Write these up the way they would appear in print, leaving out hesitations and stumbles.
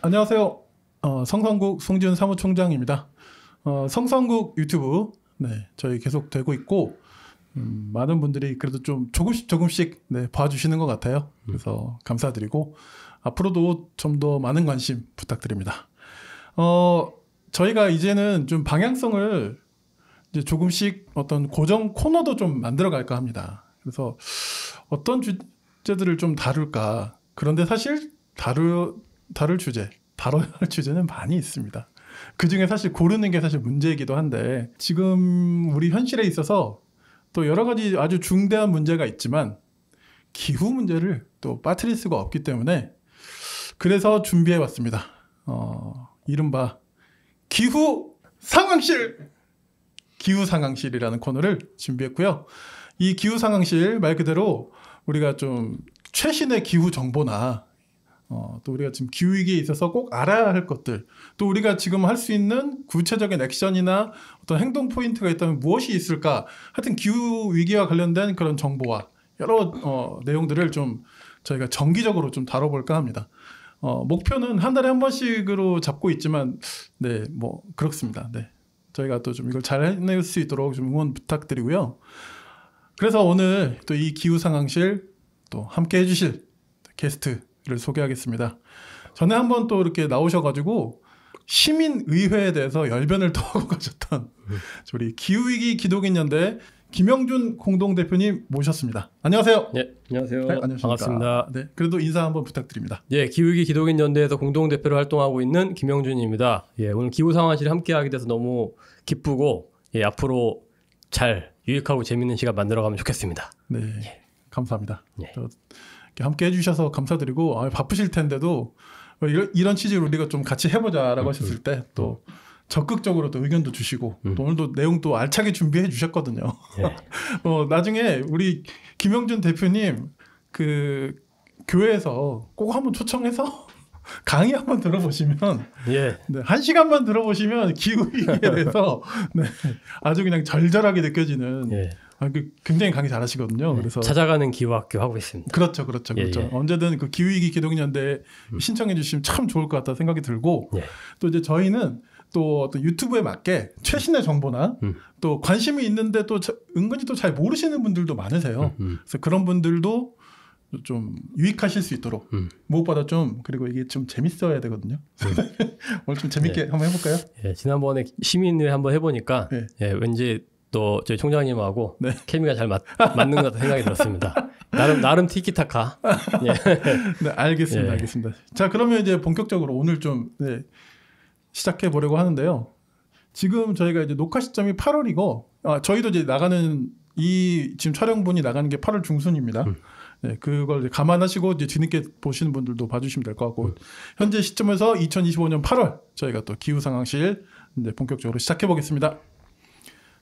안녕하세요. 성성국 송지훈 사무총장입니다. 성성국 유튜브 저희 계속 되고 있고 많은 분들이 그래도 좀 조금씩 봐주시는 것 같아요. 그래서 감사드리고 앞으로도 좀 더 많은 관심 부탁드립니다. 저희가 이제는 좀 방향성을 이제 조금씩 어떤 고정 코너도 좀 만들어 갈까 합니다. 그래서 어떤 주제들을 좀 다룰까. 그런데 사실 다뤄야 할 주제는 많이 있습니다. 그 중에 사실 고르는 게 사실 문제이기도 한데 지금 우리 현실에 있어서 또 여러 가지 아주 중대한 문제가 있지만 기후 문제를 또 빠뜨릴 수가 없기 때문에 그래서 준비해 봤습니다. 이른바 기후 상황실이라는 코너를 준비했고요. 이 기후 상황실 말 그대로 우리가 좀 최신의 기후 정보나 또 우리가 지금 기후 위기에 있어서 꼭 알아야 할 것들, 또 우리가 지금 할 수 있는 구체적인 액션이나 어떤 행동 포인트가 있다면 무엇이 있을까? 하여튼 기후 위기와 관련된 그런 정보와 여러 내용들을 좀 저희가 정기적으로 좀 다뤄볼까 합니다. 목표는 한 달에 한 번씩으로 잡고 있지만 뭐 그렇습니다. 저희가 또 좀 이걸 잘 해낼 수 있도록 좀 응원 부탁드리고요. 그래서 오늘 또 이 기후 상황실 또 함께 해주실 게스트를 소개하겠습니다. 전에 한번 또 이렇게 나오셔가지고 시민의회에 대해서 열변을 토하고 가셨던 우리 기후위기 기독인연대 김영준 공동대표님 모셨습니다. 안녕하세요. 네, 안녕하세요. 안녕하십니까. 반갑습니다. 그래도 인사 한번 부탁드립니다. 기후위기 기독인연대에서 공동대표로 활동하고 있는 김영준입니다. 오늘 기후상황실 함께하게 돼서 너무 기쁘고 앞으로 잘 유익하고 재밌는 시간 만들어가면 좋겠습니다. 감사합니다. 함께 해주셔서 감사드리고 바쁘실 텐데도 이런 취지로 우리가 좀 같이 해보자라고 하셨을 때 또 적극적으로 또 의견도 주시고 또 오늘도 내용도 알차게 준비해 주셨거든요. 나중에 우리 김영준 대표님 그 교회에서 꼭 한번 초청해서 강의 한번 들어보시면 1시간만 들어보시면 기후위기에 대해서 아주 그냥 절절하게 느껴지는 굉장히 강의 잘하시거든요. 그래서 찾아가는 기후학교 하고 있습니다. 그렇죠. 언제든 그 기후위기 기독인연대 신청해 주시면 참 좋을 것 같다 생각이 들고 또 이제 저희는 또 어떤 유튜브에 맞게 최신의 정보나 또 관심이 있는데 또 은근히 또 잘 모르시는 분들도 많으세요. 그래서 그런 분들도 좀 유익하실 수 있도록 무엇보다 좀 그리고 이게 좀 재밌어야 되거든요. 오늘 좀 재밌게 한번 해볼까요? 지난번에 시민회 한번 해보니까 왠지 또 저희 총장님하고 케미가 잘 맞는 것 같다는 생각이 들었습니다. 나름 티키타카. 알겠습니다. 자, 그러면 이제 본격적으로 오늘 좀 시작해 보려고 하는데요. 지금 저희가 이제 녹화 시점이 8월이고 저희도 이제 나가는 지금 촬영분이 나가는 게 8월 중순입니다. 그걸 이제 감안하시고 이제 뒤늦게 보시는 분들도 봐주시면 될 것 같고 현재 시점에서 2025년 8월 저희가 또 기후 상황실 이제 본격적으로 시작해 보겠습니다.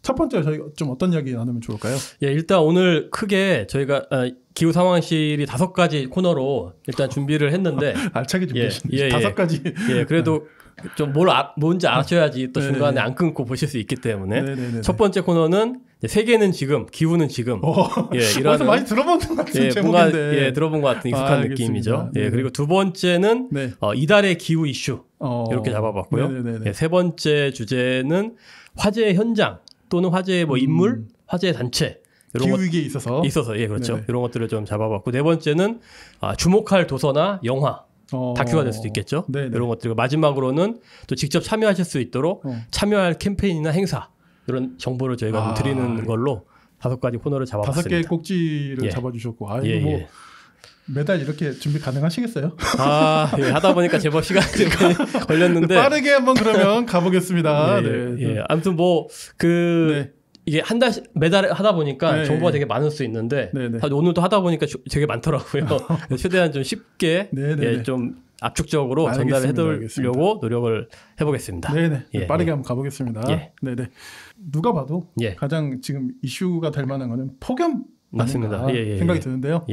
첫 번째 저희 좀 어떤 이야기 나누면 좋을까요? 일단 오늘 크게 저희가 기후 상황실이 5가지 코너로 일단 준비를 했는데 알차게 준비하시네요. 5가지. 그래도 좀 뭔지 아셔야지 또 중간에 안 끊고 보실 수 있기 때문에 첫 번째 코너는 세계는 지금, 기후는 지금. 이런 많이 들어본 것 같은 제목인데. 들어본 것 같은 익숙한 느낌이죠. 그리고 두 번째는 이달의 기후 이슈 이렇게 잡아봤고요. 세 번째 주제는 화재 현장 또는 화재의 뭐 인물, 화재 단체. 기후위기에 있어서 그렇죠. 이런 것들을 좀 잡아봤고 네 번째는 주목할 도서나 영화. 다큐가 될 수도 있겠죠. 이런 것들. 마지막으로는 또 직접 참여하실 수 있도록 참여할 캠페인이나 행사 이런 정보를 저희가 좀 드리는 걸로 5가지 코너를 잡아봤습니다. 5개의 꼭지를 잡아주셨고 뭐 매달 이렇게 준비 가능하시겠어요? 하다 보니까 제법 시간이 걸렸는데 빠르게 한번 그러면 가보겠습니다. 아무튼 이게 한 달씩 매달 하다 보니까 정보가 되게 많을 수 있는데 오늘도 하다 보니까 되게 많더라고요. 최대한 좀 쉽게 좀 압축적으로 전달을 해드리려고 노력을 해보겠습니다. 빠르게 한번 가보겠습니다. 누가 봐도 가장 지금 이슈가 될 만한 거는 폭염 맞습니다. 생각이 드는데요.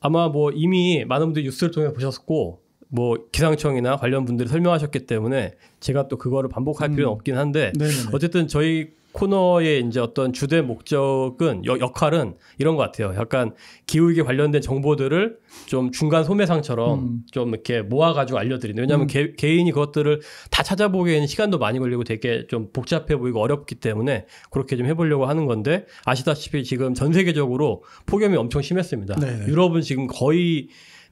아마 뭐 이미 많은 분들이 뉴스를 통해 보셨고 뭐 기상청이나 관련 분들이 설명하셨기 때문에 제가 또 그거를 반복할 필요는 없긴 한데 어쨌든 저희 코너의 이제 어떤 주된 목적은 역할은 이런 것 같아요. 약간 기후위기 관련된 정보들을 좀 중간 소매상처럼 좀 이렇게 모아가지고 알려드리는. 왜냐하면 개인이 그것들을 다 찾아보기에는 시간도 많이 걸리고 되게 좀 복잡해 보이고 어렵기 때문에 그렇게 좀 해보려고 하는 건데 아시다시피 지금 전 세계적으로 폭염이 엄청 심했습니다. 네네. 유럽은 지금 거의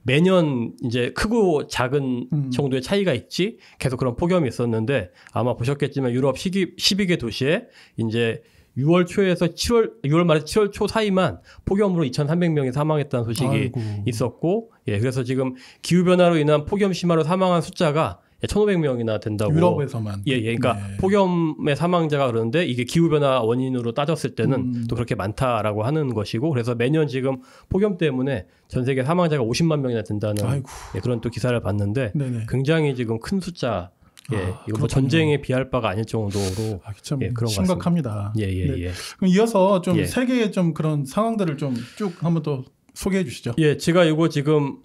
매년 이제 크고 작은 정도의 차이가 있지 계속 그런 폭염이 있었는데 아마 보셨겠지만 유럽 12개 도시에 이제 6월 초에서 6월 말에서 7월 초 사이만 폭염으로 2,300명이 사망했다는 소식이 아이고. 있었고 예, 그래서 지금 기후변화로 인한 폭염 심화로 사망한 숫자가 1,500명이나 된다고. 유럽에서만. 예, 예. 그러니까 네. 폭염의 사망자가 그러는데 이게 기후변화 원인으로 따졌을 때는 또 그렇게 많다라고 하는 것이고 그래서 매년 지금 폭염 때문에 전 세계 사망자가 50만 명이나 된다는 예, 그런 또 기사를 봤는데 네네. 굉장히 지금 큰 숫자. 예, 이거 뭐 전쟁에 비할 바가 아닐 정도로 참 예, 그런 심각합니다. 예, 예, 예. 그럼 이어서 좀 세계의 좀 그런 상황들을 좀 쭉 한번 또 소개해 주시죠. 예, 제가 이거 지금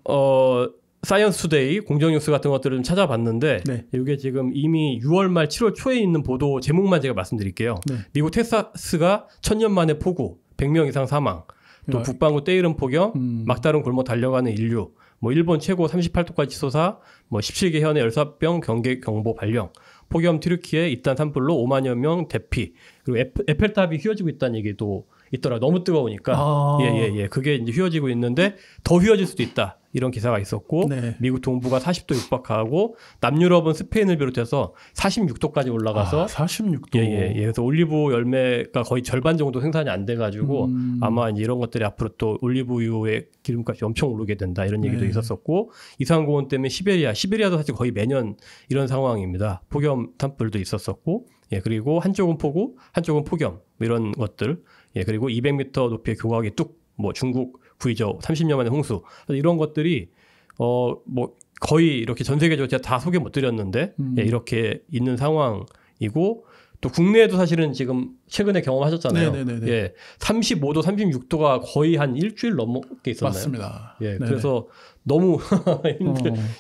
사이언스 투데이 공정뉴스 같은 것들을 좀 찾아봤는데 네. 이게 지금 이미 6월 말 7월 초에 있는 보도 제목만 제가 말씀드릴게요. 네. 미국 텍사스가 1000년 만에 폭우, 100명 이상 사망, 또 북반구 때이른 폭염, 막다른 골목 달려가는 인류, 뭐 일본 최고 38도까지 치솟아 뭐 17개 현의 열사병 경계 경보 발령, 폭염 튀르키예 이딴 산불로 5만여 명 대피, 그리고 에펠탑이 휘어지고 있다는 얘기도 있더라. 너무 뜨거우니까. 예. 그게 이제 휘어지고 있는데 더 휘어질 수도 있다. 이런 기사가 있었고 네. 미국 동부가 40도 육박하고 남유럽은 스페인을 비롯해서 46도까지 올라가서 46도. 예. 그래서 올리브 열매가 거의 절반 정도 생산이 안 돼 가지고 아마 이제 이런 것들이 앞으로 또 올리브유의 기름값이 엄청 오르게 된다. 이런 얘기도 있었었고 이상고온 때문에 시베리아도 사실 거의 매년 이런 상황입니다. 폭염 산불도 있었었고 예, 그리고 한쪽은 폭우, 한쪽은 폭염 이런 것들. 예, 그리고 200m 높이의 교각이 뭐 중국 구이저우 30년 만에 홍수 이런 것들이 뭐 거의 이렇게 전 세계적으로 제가 다 소개 못 드렸는데 예, 이렇게 있는 상황이고 또 국내에도 사실은 지금 최근에 경험하셨잖아요. 네네네. 예, 35도, 36도가 거의 한 일주일 넘게 있었나요? 맞습니다. 예, 네네. 그래서 너무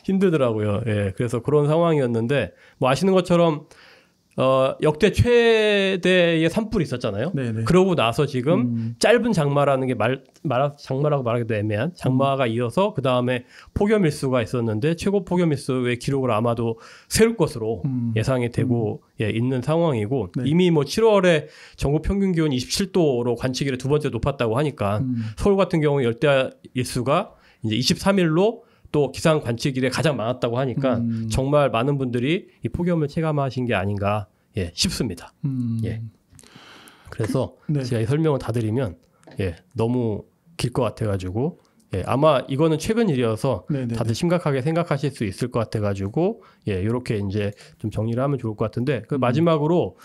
힘들더라고요. 예, 그래서 그런 상황이었는데 뭐 아시는 것처럼 역대 최대의 산불이 있었잖아요. 네네. 그러고 나서 지금 짧은 장마라는 게 장마라고 말하기도 애매한 장마가 이어서 그 다음에 폭염 일수가 있었는데 최고 폭염 일수의 기록을 아마도 세울 것으로 예상이 되고 예, 있는 상황이고 네. 이미 뭐 7월에 전국 평균 기온이 27도로 관측 이래 두 번째 높았다고 하니까 서울 같은 경우 열대 일수가 이제 23일로 또 기상 관측일에 가장 많았다고 하니까 정말 많은 분들이 이 폭염을 체감하신 게 아닌가 싶습니다. 예. 그래서 네. 제가 이 설명을 다 드리면 너무 길 것 같아가지고 아마 이거는 최근 일이어서 네네네. 다들 심각하게 생각하실 수 있을 것 같아가지고 이렇게 이제 좀 정리를 하면 좋을 것 같은데 그 마지막으로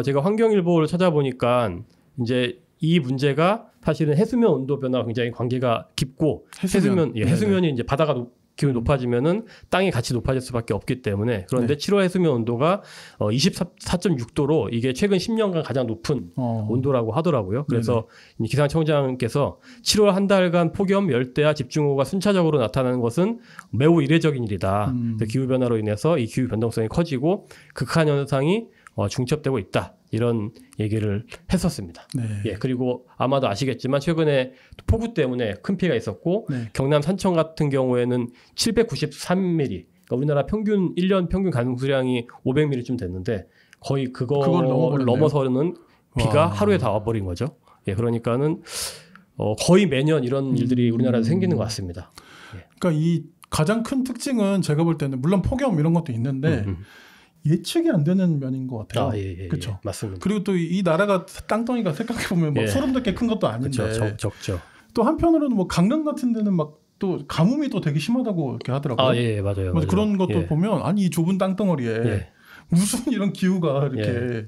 제가 환경일보를 찾아보니까 이제 이 문제가 사실은 해수면 온도 변화와 굉장히 관계가 깊고 해수면이 이제 바다가 기온이 높아지면은 땅이 같이 높아질 수밖에 없기 때문에 그런데 네. 7월 해수면 온도가 24.6도로 이게 최근 10년간 가장 높은 온도라고 하더라고요. 그래서 기상청장께서 7월 한 달간 폭염, 열대야, 집중호우가 순차적으로 나타나는 것은 매우 이례적인 일이다. 기후 변화로 인해서 이 기후 변동성이 커지고 극한 현상이 중첩되고 있다. 이런 얘기를 했었습니다. 네. 예, 그리고 아마도 아시겠지만 최근에 폭우 때문에 큰 피해가 있었고 네. 경남 산청 같은 경우에는 793mm 그러니까 우리나라 평균 1년 평균 가능수량이 500mm쯤 됐는데 거의 그걸 넘어서는 비가 와. 하루에 다 와버린 거죠. 예, 그러니까는 거의 매년 이런 일들이 우리나라에서 생기는 것 같습니다. 예. 그러니까 이 가장 큰 특징은 제가 볼 때는 물론 폭염 이런 것도 있는데 예측이 안 되는 면인 것 같아요. 그렇죠. 맞습니다. 그리고 또 이 나라가 땅덩이가 생각해 보면 뭐 소름 돋게 큰 것도 아닌데. 그렇죠. 적죠. 또 한편으로는 뭐 강릉 같은 데는 막 또 가뭄이 또 되게 심하다고 이렇게 하더라고요. 맞아요. 그런 것도 보면 아니 이 좁은 땅덩어리에 무슨 이런 기후가 이렇게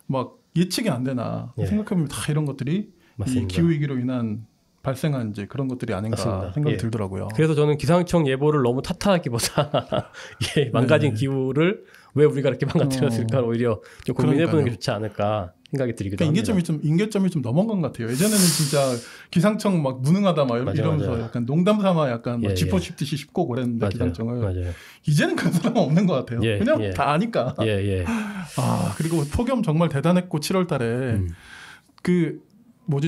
막 예측이 안 되나 생각해 보면 다 이런 것들이 이 기후 위기로 인한 발생한 이제 그런 것들이 아닌가 맞습니다. 생각이 들더라고요. 그래서 저는 기상청 예보를 너무 탓하기보다 망가진 기후를 왜 우리가 이렇게 망가뜨렸을까 오히려 좀 고민해보는 게 좋지 않을까 생각이 들기도 그러니까 합니다. 임계점이 좀 넘어간 것 같아요. 예전에는 진짜 기상청 막 무능하다 막 이러면서 약간 농담 삼아 약간 막 짚어 씹듯이 씹고 그랬는데 기상청을 이제는 그런 사람 없는 것 같아요. 그냥 다 아니까. 그리고 폭염 정말 대단했고 7월달에 그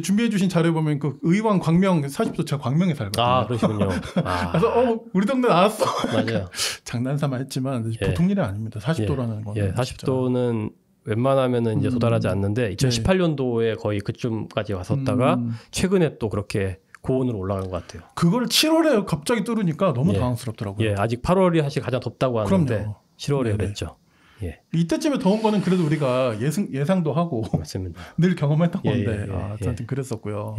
준비해주신 자료 보면 그 의왕 광명 40도 제가 광명에 살거든요. 그러시군요. 그래서 우리 동네 나왔어. 맞아요. 장난삼아 했지만 보통 일이 아닙니다. 40도라는 거는. 40도는 웬만하면은 이제 도달하지 않는데 2018년도에 거의 그쯤까지 왔었다가 최근에 또 그렇게 고온으로 올라간 것 같아요. 그걸 7월에 갑자기 뚫으니까 너무 당황스럽더라고요. 아직 8월이 사실 가장 덥다고 하는데 그럼요. 7월에 그랬죠. 이때쯤에 더운 거는 그래도 우리가 예상도 하고 맞습니다. 늘 경험했던 건데 하여튼 그랬었고요.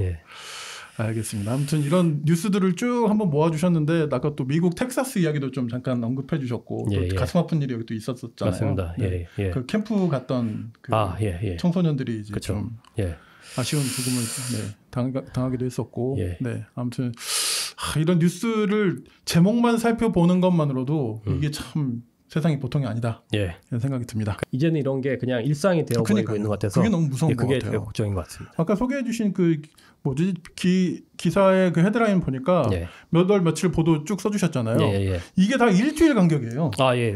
알겠습니다. 아무튼 이런 뉴스들을 쭉 한번 모아주셨는데 아까 또 미국 텍사스 이야기도 좀 잠깐 언급해 주셨고 또 가슴 아픈 일이 여기 또 있었었잖아요. 맞습니다. 그 캠프 갔던 그 청소년들이 이제 좀 아쉬운 죽음을 당하기도 했었고 아무튼 이런 뉴스를 제목만 살펴보는 것만으로도 이게 참 세상이 보통이 아니다. 이런 생각이 듭니다. 이제는 이런 게 그냥 일상이 되어버리고 있는 것 같아서 그게 너무 무서운 것 그게 같아요. 되게 걱정인 것 같습니다. 아까 소개해주신 그 기사의 그 헤드라인 보니까 몇 월 며칠 보도 쭉 써주셨잖아요. 이게 다 일주일 간격이에요.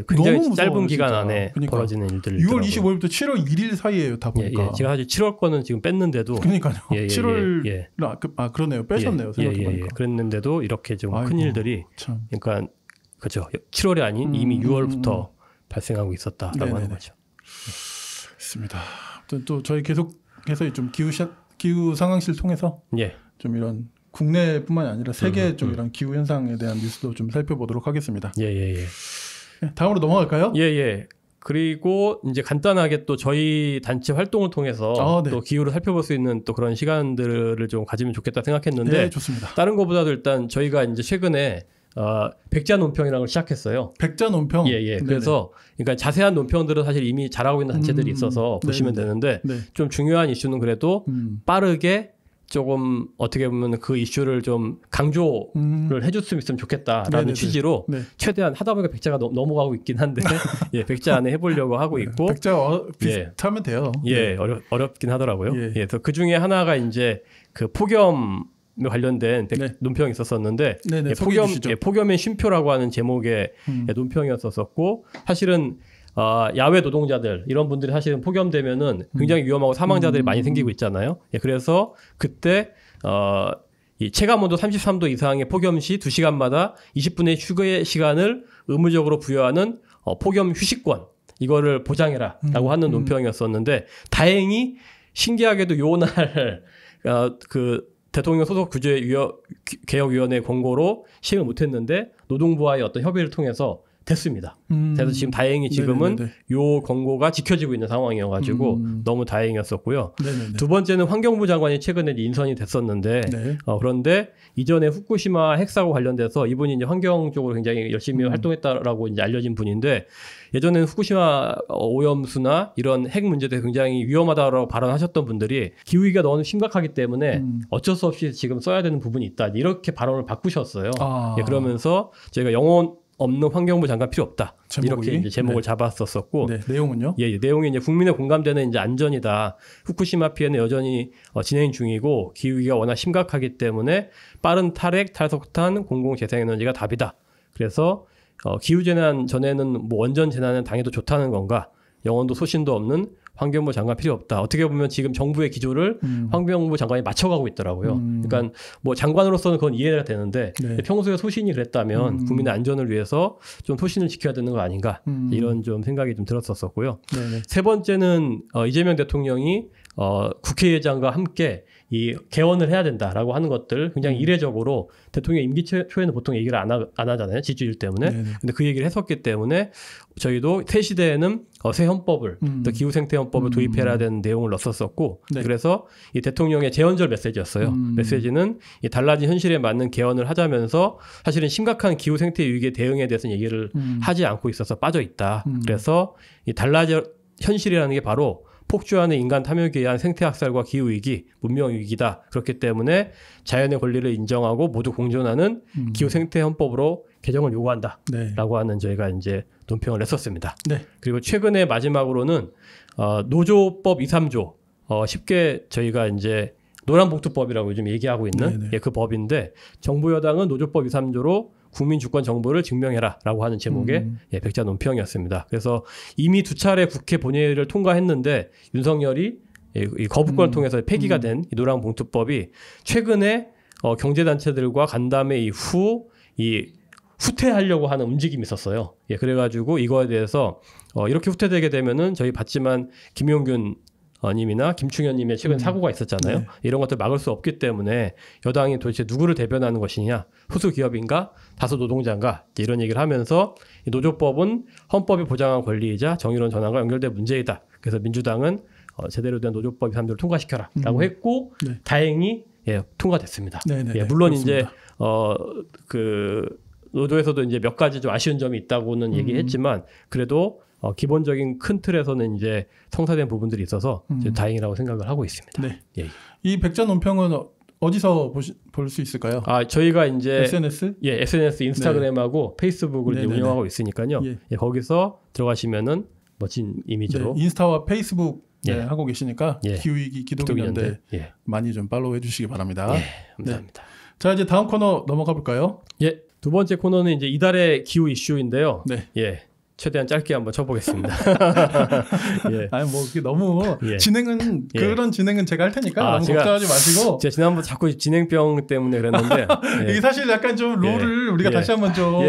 굉장히 너무 짧은 기간 진짜. 안에 벌어지는 일들이 6월 25일부터 7월 1일 사이에요. 다 보니까. 제가 사실 7월 거는 지금 뺐는데도 그러니까요. 7월 그러네요. 빼셨네요. 생각해보니까. 그랬는데도 이렇게 좀 큰 일들이 참. 그러니까 그렇죠. 7월이 아닌 이미 6월부터 발생하고 있었다라고 하는 거죠. 있습니다. 아무튼 또 저희 계속해서 좀 기후 상황실 통해서 좀 이런 국내뿐만이 아니라 세계 좀 이런 기후 현상에 대한 뉴스도 좀 살펴보도록 하겠습니다. 다음으로 넘어갈까요? 그리고 이제 간단하게 또 저희 단체 활동을 통해서 또 기후를 살펴볼 수 있는 또 그런 시간들을 좀 가지면 좋겠다 생각했는데 좋습니다. 다른 것보다도 일단 저희가 이제 최근에 백자 논평이라는 걸 시작했어요. 백자 논평? 그래서 그러니까 자세한 논평들은 사실 이미 잘하고 있는 단체들이 있어서 보시면 되는데 좀 중요한 이슈는 그래도 빠르게 조금 어떻게 보면 그 이슈를 좀 강조를 해줄 수 있으면 좋겠다라는 취지로 최대한 하다 보니까 백자가 넘어가고 있긴 한데 백자 안에 해보려고 하고 있고 백자 비슷하면 돼요. 어렵긴 하더라고요. 그래서 그 중에 하나가 이제 그 폭염 관련된 논평이 있었었는데 폭염의 쉼표라고 하는 제목의 논평이었었고 사실은 야외 노동자들 이런 분들이 사실은 폭염되면은 굉장히 위험하고 사망자들이 많이 생기고 있잖아요. 그래서 그때 이 체감온도 33도 이상의 폭염 시 2시간마다 20분의 휴게 시간을 의무적으로 부여하는 폭염 휴식권 이거를 보장해라라고 하는 논평이었었는데 다행히 신기하게도 요날 그 대통령 소속 규제개혁위원회 권고로 시행을 못했는데 노동부와의 어떤 협의를 통해서 됐습니다. 그래서 지금 다행히 지금은 요 권고가 지켜지고 있는 상황이어가지고 너무 다행이었었고요. 두 번째는 환경부 장관이 최근에 인선이 됐었는데 그런데 이전에 후쿠시마 핵사고 관련돼서 이분이 이제 환경 쪽으로 굉장히 열심히 활동했다라고 이제 알려진 분인데 예전에는 후쿠시마 오염수나 이런 핵 문제도 굉장히 위험하다라고 발언하셨던 분들이 기후위기가 너무 심각하기 때문에 어쩔 수 없이 지금 써야 되는 부분이 있다 이렇게 발언을 바꾸셨어요. 그러면서 저희가 영혼 없는 환경부 장관 필요 없다. 이렇게 이제 제목을 잡았었었고. 내용은요? 내용이 이제 국민의 공감되는 이제 안전이다. 후쿠시마 피해는 여전히 진행 중이고 기후위기가 워낙 심각하기 때문에 빠른 탈핵, 탈석탄, 공공재생에너지가 답이다. 그래서 기후재난 전에는 뭐 원전 재난은 당해도 좋다는 건가? 영혼도 소신도 없는 환경부 장관 필요 없다. 어떻게 보면 지금 정부의 기조를 환경부 장관이 맞춰가고 있더라고요. 그러니까 뭐 장관으로서는 그건 이해가 되는데 평소에 소신이 그랬다면 국민의 안전을 위해서 좀 소신을 지켜야 되는 거 아닌가 이런 좀 생각이 좀 들었었고요. 세 번째는 이재명 대통령이 국회의장과 함께 이 개원을 해야 된다라고 하는 것들 굉장히 이례적으로 대통령 임기 초에는 보통 얘기를 안 하잖아요. 지지율 때문에. 근데 그 얘기를 했었기 때문에 저희도 새 시대에는 새 헌법을 또 기후생태 헌법을 도입해야 되는 내용을 넣었었고 그래서 이 대통령의 재헌절 메시지였어요. 메시지는 이 달라진 현실에 맞는 개헌을 하자면서 사실은 심각한 기후생태 위기에 대응에 대해서는 얘기를 하지 않고 있어서 빠져 있다. 그래서 이 달라진 현실이라는 게 바로 폭주하는 인간 탐욕에 의한 생태학살과 기후위기, 문명위기다. 그렇기 때문에 자연의 권리를 인정하고 모두 공존하는 기후생태헌법으로 개정을 요구한다. 라고 하는 저희가 이제 논평을 냈었습니다. 그리고 최근에 마지막으로는 노조법 2, 3조 쉽게 저희가 이제 노란봉투법이라고 요즘 얘기하고 있는 그 법인데 정부 여당은 노조법 2, 3조로 국민 주권 정보를 증명해라라고 하는 제목의 백자 논평이었습니다. 그래서 이미 2차례 국회 본회의를 통과했는데 윤석열이 이 거부권을 통해서 폐기가 된 이 노란봉투법이 최근에 경제단체들과 간담회 이후 이 후퇴하려고 하는 움직임이 있었어요. 그래가지고 이거에 대해서 이렇게 후퇴되게 되면은 저희 봤지만 김용균 님이나 김충현 님의 최근 사고가 있었잖아요. 이런 것들 막을 수 없기 때문에 여당이 도대체 누구를 대변하는 것이냐, 후수 기업인가, 다수 노동자인가, 이런 얘기를 하면서 이 노조법은 헌법이 보장한 권리이자 정의로운 전환과 연결된 문제이다. 그래서 민주당은 제대로 된 노조법 3조를 통과시켜라 라고 했고 다행히 통과됐습니다. 물론 그렇습니다. 이제 그 노조에서도 이제 몇 가지 좀 아쉬운 점이 있다고는 얘기했지만 그래도 기본적인 큰 틀에서는 이제 성사된 부분들이 있어서 다행이라고 생각을 하고 있습니다. 네. 이 백자 논평은 어디서 볼 수 있을까요? 저희가 이제 SNS? SNS, 인스타그램하고 페이스북을 이제 운영하고 있으니까요. 거기서 들어가시면은 멋진 이미지로 인스타와 페이스북 하고 계시니까 기후위기 기독연대 많이 좀 팔로우 해주시기 바랍니다. 감사합니다. 자, 이제 다음 코너 넘어가 볼까요? 두 번째 코너는 이제 이달의 기후 이슈인데요. 최대한 짧게 한번 쳐보겠습니다. 아니 뭐 너무 진행은 그런 진행은 제가 할 테니까 너무 걱정하지 마시고. 제가 지난번 자꾸 진행병 때문에 그랬는데 이게 사실 약간 좀 룰을 우리가 다시 한번 좀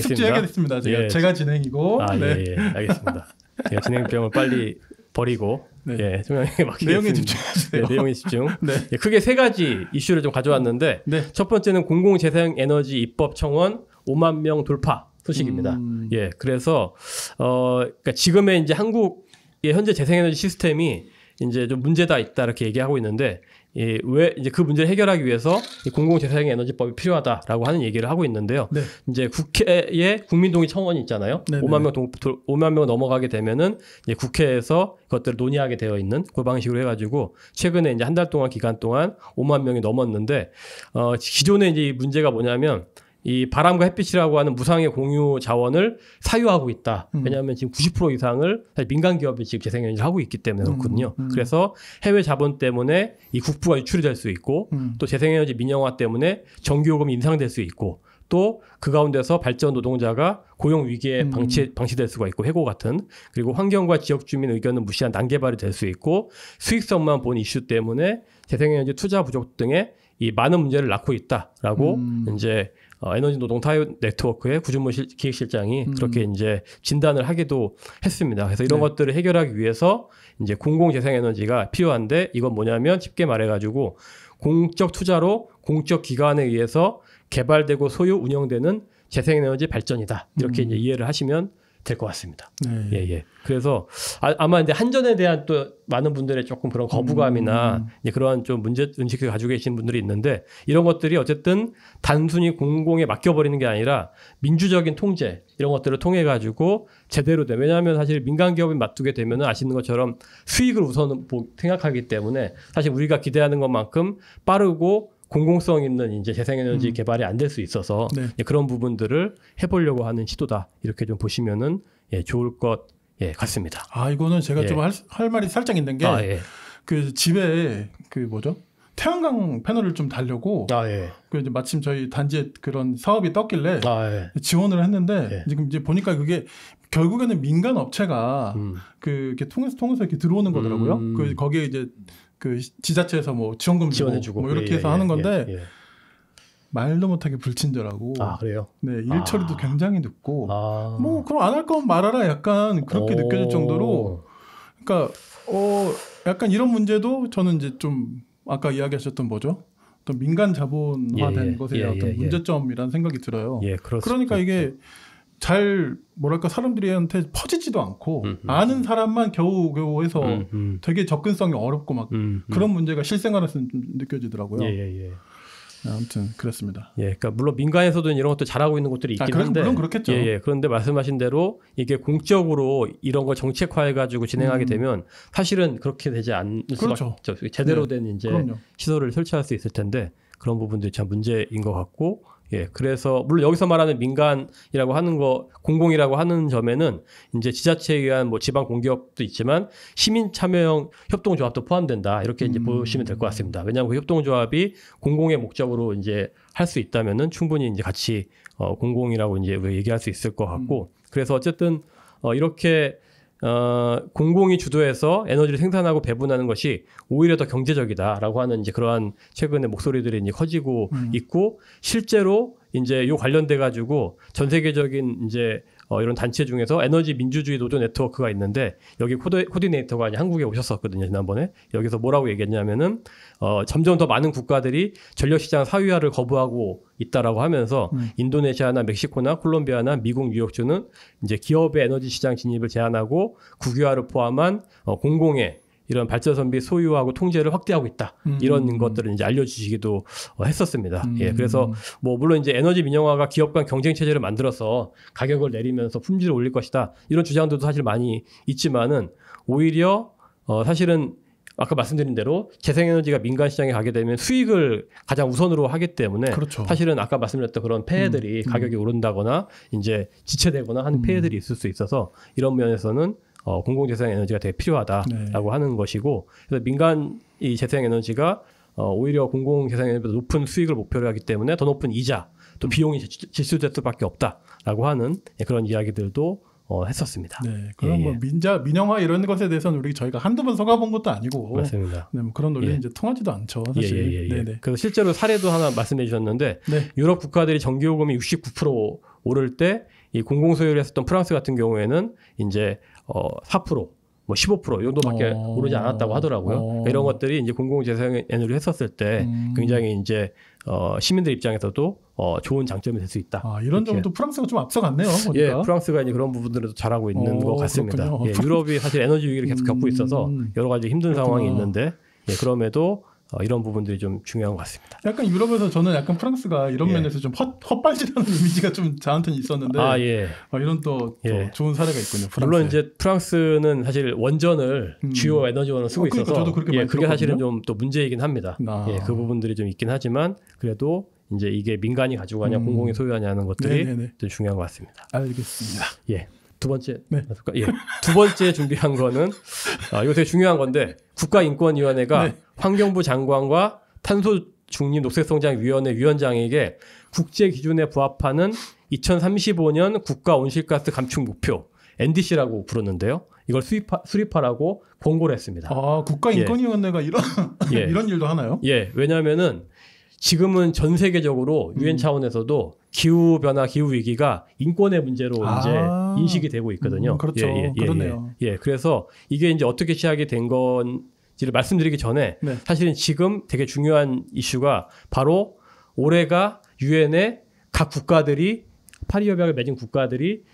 숙지해야겠습니다. 제가 진행이고. 알겠습니다. 제가 진행병을 빨리 버리고 총장에게 맡기겠습니다. 내용에 집중하세요. 내용에 집중. 크게 세 가지 이슈를 좀 가져왔는데 첫 번째는 공공재생에너지 입법 청원 5만 명 돌파 소식입니다. 그래서 그러니까 지금의 이제 한국의 현재 재생에너지 시스템이 이제 좀 문제다 있다 이렇게 얘기하고 있는데 왜 이제 그 문제를 해결하기 위해서 공공재생에너지법이 필요하다라고 하는 얘기를 하고 있는데요. 이제 국회에 국민동의 청원이 있잖아요. 5만 명 넘어가게 되면은 이제 국회에서 그것들을 논의하게 되어 있는 그 방식으로 해가지고 최근에 이제 한 달 동안 기간 동안 5만 명이 넘었는데 기존에 이제 이 문제가 뭐냐면 이 바람과 햇빛이라고 하는 무상의 공유 자원을 사유하고 있다. 왜냐하면 지금 90% 이상을 사실 민간 기업이 지금 재생에너지를 하고 있기 때문에 그렇거든요. 그래서 해외 자본 때문에 이 국부가 유출이 될 수 있고 또 재생에너지 민영화 때문에 전기요금이 인상될 수 있고 또 그 가운데서 발전 노동자가 고용 위기에 방치될 수가 있고 해고 같은 그리고 환경과 지역 주민 의견은 무시한 난개발이 될 수 있고 수익성만 본 이슈 때문에 재생에너지 투자 부족 등의 이 많은 문제를 낳고 있다라고 이제 에너지 노동 타협 네트워크의 구준모 기획실장이 그렇게 이제 진단을 하기도 했습니다. 그래서 이런 것들을 해결하기 위해서 이제 공공재생에너지가 필요한데 이건 뭐냐면 쉽게 말해가지고 공적 투자로 공적 기관에 의해서 개발되고 소유 운영되는 재생에너지 발전이다. 이렇게 이제 이해를 하시면 될 것 같습니다. 그래서 아마 이제 한전에 대한 또 많은 분들의 조금 그런 거부감이나 이제 그러한 좀 문제 의식을 가지고 계신 분들이 있는데 이런 것들이 어쨌든 단순히 공공에 맡겨버리는 게 아니라 민주적인 통제 이런 것들을 통해 가지고 제대로 돼. 왜냐하면 사실 민간 기업이 맡두게 되면 아시는 것처럼 수익을 우선 생각하기 때문에 사실 우리가 기대하는 것만큼 빠르고 공공성 있는 이제 재생에너지 개발이 안 될 수 있어서 그런 부분들을 해보려고 하는 시도다 이렇게 좀 보시면은 좋을 것 같습니다. 이거는 제가 좀 할 말이 살짝 있는 게 그 집에 그 뭐죠? 태양광 패널을 좀 달려고 그 이제 마침 저희 단지에 그런 사업이 떴길래 지원을 했는데 지금 이제 보니까 그게 결국에는 민간 업체가 이렇게 통해서 이렇게 들어오는 거더라고요. 그 거기에 이제 그 지자체에서 뭐 지원금 지원해주고 뭐 이렇게 해서 하는 건데 말도 못하게 불친절하고 그래요? 일 처리도 굉장히 늦고 뭐 그럼 안 할 거면 말아라 약간 그렇게 느껴질 정도로 그러니까 약간 이런 문제도 저는 이제 좀 아까 이야기하셨던 뭐죠? 어떤 민간 자본화된 것에 대한 어떤 문제점이라는 생각이 들어요. 그러니까 이게 잘 뭐랄까 사람들한테 퍼지지도 않고 아는 사람만 겨우 해서 되게 접근성이 어렵고 막 그런 문제가 실생활에서 좀 느껴지더라고요. 아무튼 그렇습니다. 그러니까 물론 민간에서도 이런 것도 잘하고 있는 곳들이 있긴 한데 물론 그렇겠죠. 그런데 말씀하신 대로 이게 공적으로 이런 걸 정책화해가지고 진행하게 되면 사실은 그렇게 되지 않을 수밖에 없죠. 제대로 된 이제 시설을 설치할 수 있을 텐데 그런 부분들이 참 문제인 것 같고 예, 그래서 물론 여기서 말하는 민간이라고 하는 거, 공공이라고 하는 점에는 이제 지자체에 의한 뭐 지방 공기업도 있지만 시민 참여형 협동조합도 포함된다. 이렇게 이제 보시면 될 것 같습니다. 왜냐하면 그 협동조합이 공공의 목적으로 이제 할 수 있다면은 충분히 이제 같이 공공이라고 이제 얘기할 수 있을 것 같고, 그래서 어쨌든 이렇게 공공이 주도해서 에너지를 생산하고 배분하는 것이 오히려 더 경제적이다라고 하는 이제 그러한 최근의 목소리들이 이제 커지고 있고, 실제로 이제 요 관련돼 가지고 전 세계적인 이제 이런 단체 중에서 에너지 민주주의 노조 네트워크가 있는데, 여기 코디네이터가 이제 한국에 오셨었거든요, 지난번에. 여기서 뭐라고 얘기했냐면은 점점 더 많은 국가들이 전력시장 사유화를 거부하고 있다라고 하면서 인도네시아나 멕시코나 콜롬비아나 미국, 뉴욕주는 이제 기업의 에너지 시장 진입을 제한하고 국유화를 포함한 공공의 이런 발전선 비 소유하고 통제를 확대하고 있다. 이런 것들을 이제 알려주시기도 했었습니다. 예, 그래서 뭐 물론 이제 에너지 민영화가 기업 간 경쟁 체제를 만들어서 가격을 내리면서 품질을 올릴 것이다. 이런 주장들도 사실 많이 있지만은 오히려 사실은 아까 말씀드린 대로 재생에너지가 민간 시장에 가게 되면 수익을 가장 우선으로 하기 때문에 그렇죠. 사실은 아까 말씀드렸던 그런 폐해들이 가격이 오른다거나 이제 지체되거나 하는 폐해들이 있을 수 있어서 이런 면에서는 공공재생에너지가 되게 필요하다라고 하는 것이고, 그래서 민간 이 재생에너지가 오히려 공공재생에너지보다 높은 수익을 목표로 하기 때문에 더 높은 이자 또 비용이 지출될 수밖에 없다라고 하는 그런 이야기들도 했었습니다. 네, 그럼 뭐 민영화 이런 것에 대해서는 저희가 한두 번 써가본 것도 아니고, 맞습니다. 네, 뭐 그런 논리는 이제 통하지도 않죠, 사실. 네네. 그래서 실제로 사례도 하나 말씀해 주셨는데, 유럽 국가들이 전기요금이 69% 오를 때 이 공공소유를 했었던 프랑스 같은 경우에는 이제 4%, 뭐 15% 이 정도밖에 오르지 않았다고 하더라고요. 이런 것들이 이제 공공재생에너지를 했었을 때 굉장히 이제 시민들 입장에서도 좋은 장점이 될 수 있다. 이런 점도 프랑스가 좀 앞서갔네요, 보니까. 예, 프랑스가 이제 그런 부분들에도 잘하고 있는 것 같습니다. 예, 유럽이 사실 에너지 위기를 계속 겪고 있어서 여러 가지 힘든 상황이 있는데, 예, 그럼에도 이런 부분들이 좀 중요한 것 같습니다. 약간 유럽에서 저는 약간 프랑스가 이런 면에서 좀 헛발질하는 이미지가 좀 저한테는 있었는데, 이런 또 좋은 사례가 있군요. 프랑스에. 물론 이제 프랑스는 사실 원전을 주요 에너지원을 쓰고 있어서 저도 그렇게 그게 사실은 좀 또 문제이긴 합니다. 예, 그 부분들이 좀 있긴 하지만 그래도 이제 이게 민간이 가지고 가냐 공공이 소유하냐는 것들이 좀 중요한 것 같습니다. 알겠습니다. 예. 두 번째 준비한 거는 이거 되게 중요한 건데, 국가인권위원회가 환경부 장관과 탄소중립녹색성장위원회 위원장에게 국제 기준에 부합하는 2035년 국가 온실가스 감축 목표 NDC라고 부르는데요. 이걸 수립하라고 권고를 했습니다. 국가인권위원회가 이런 일도 하나요? 예, 왜냐하면은 지금은 전 세계적으로 유엔 차원에서도 기후 변화, 기후 위기가 인권의 문제로 이제 인식이 되고 있거든요. 그렇죠. 그렇네요. 예, 그래서 이게 이제 어떻게 시작이 된 건지를 말씀드리기 전에 사실은 지금 되게 중요한 이슈가 바로 올해가 유엔의 각 국가들이 파리 협약을 맺은 국가들이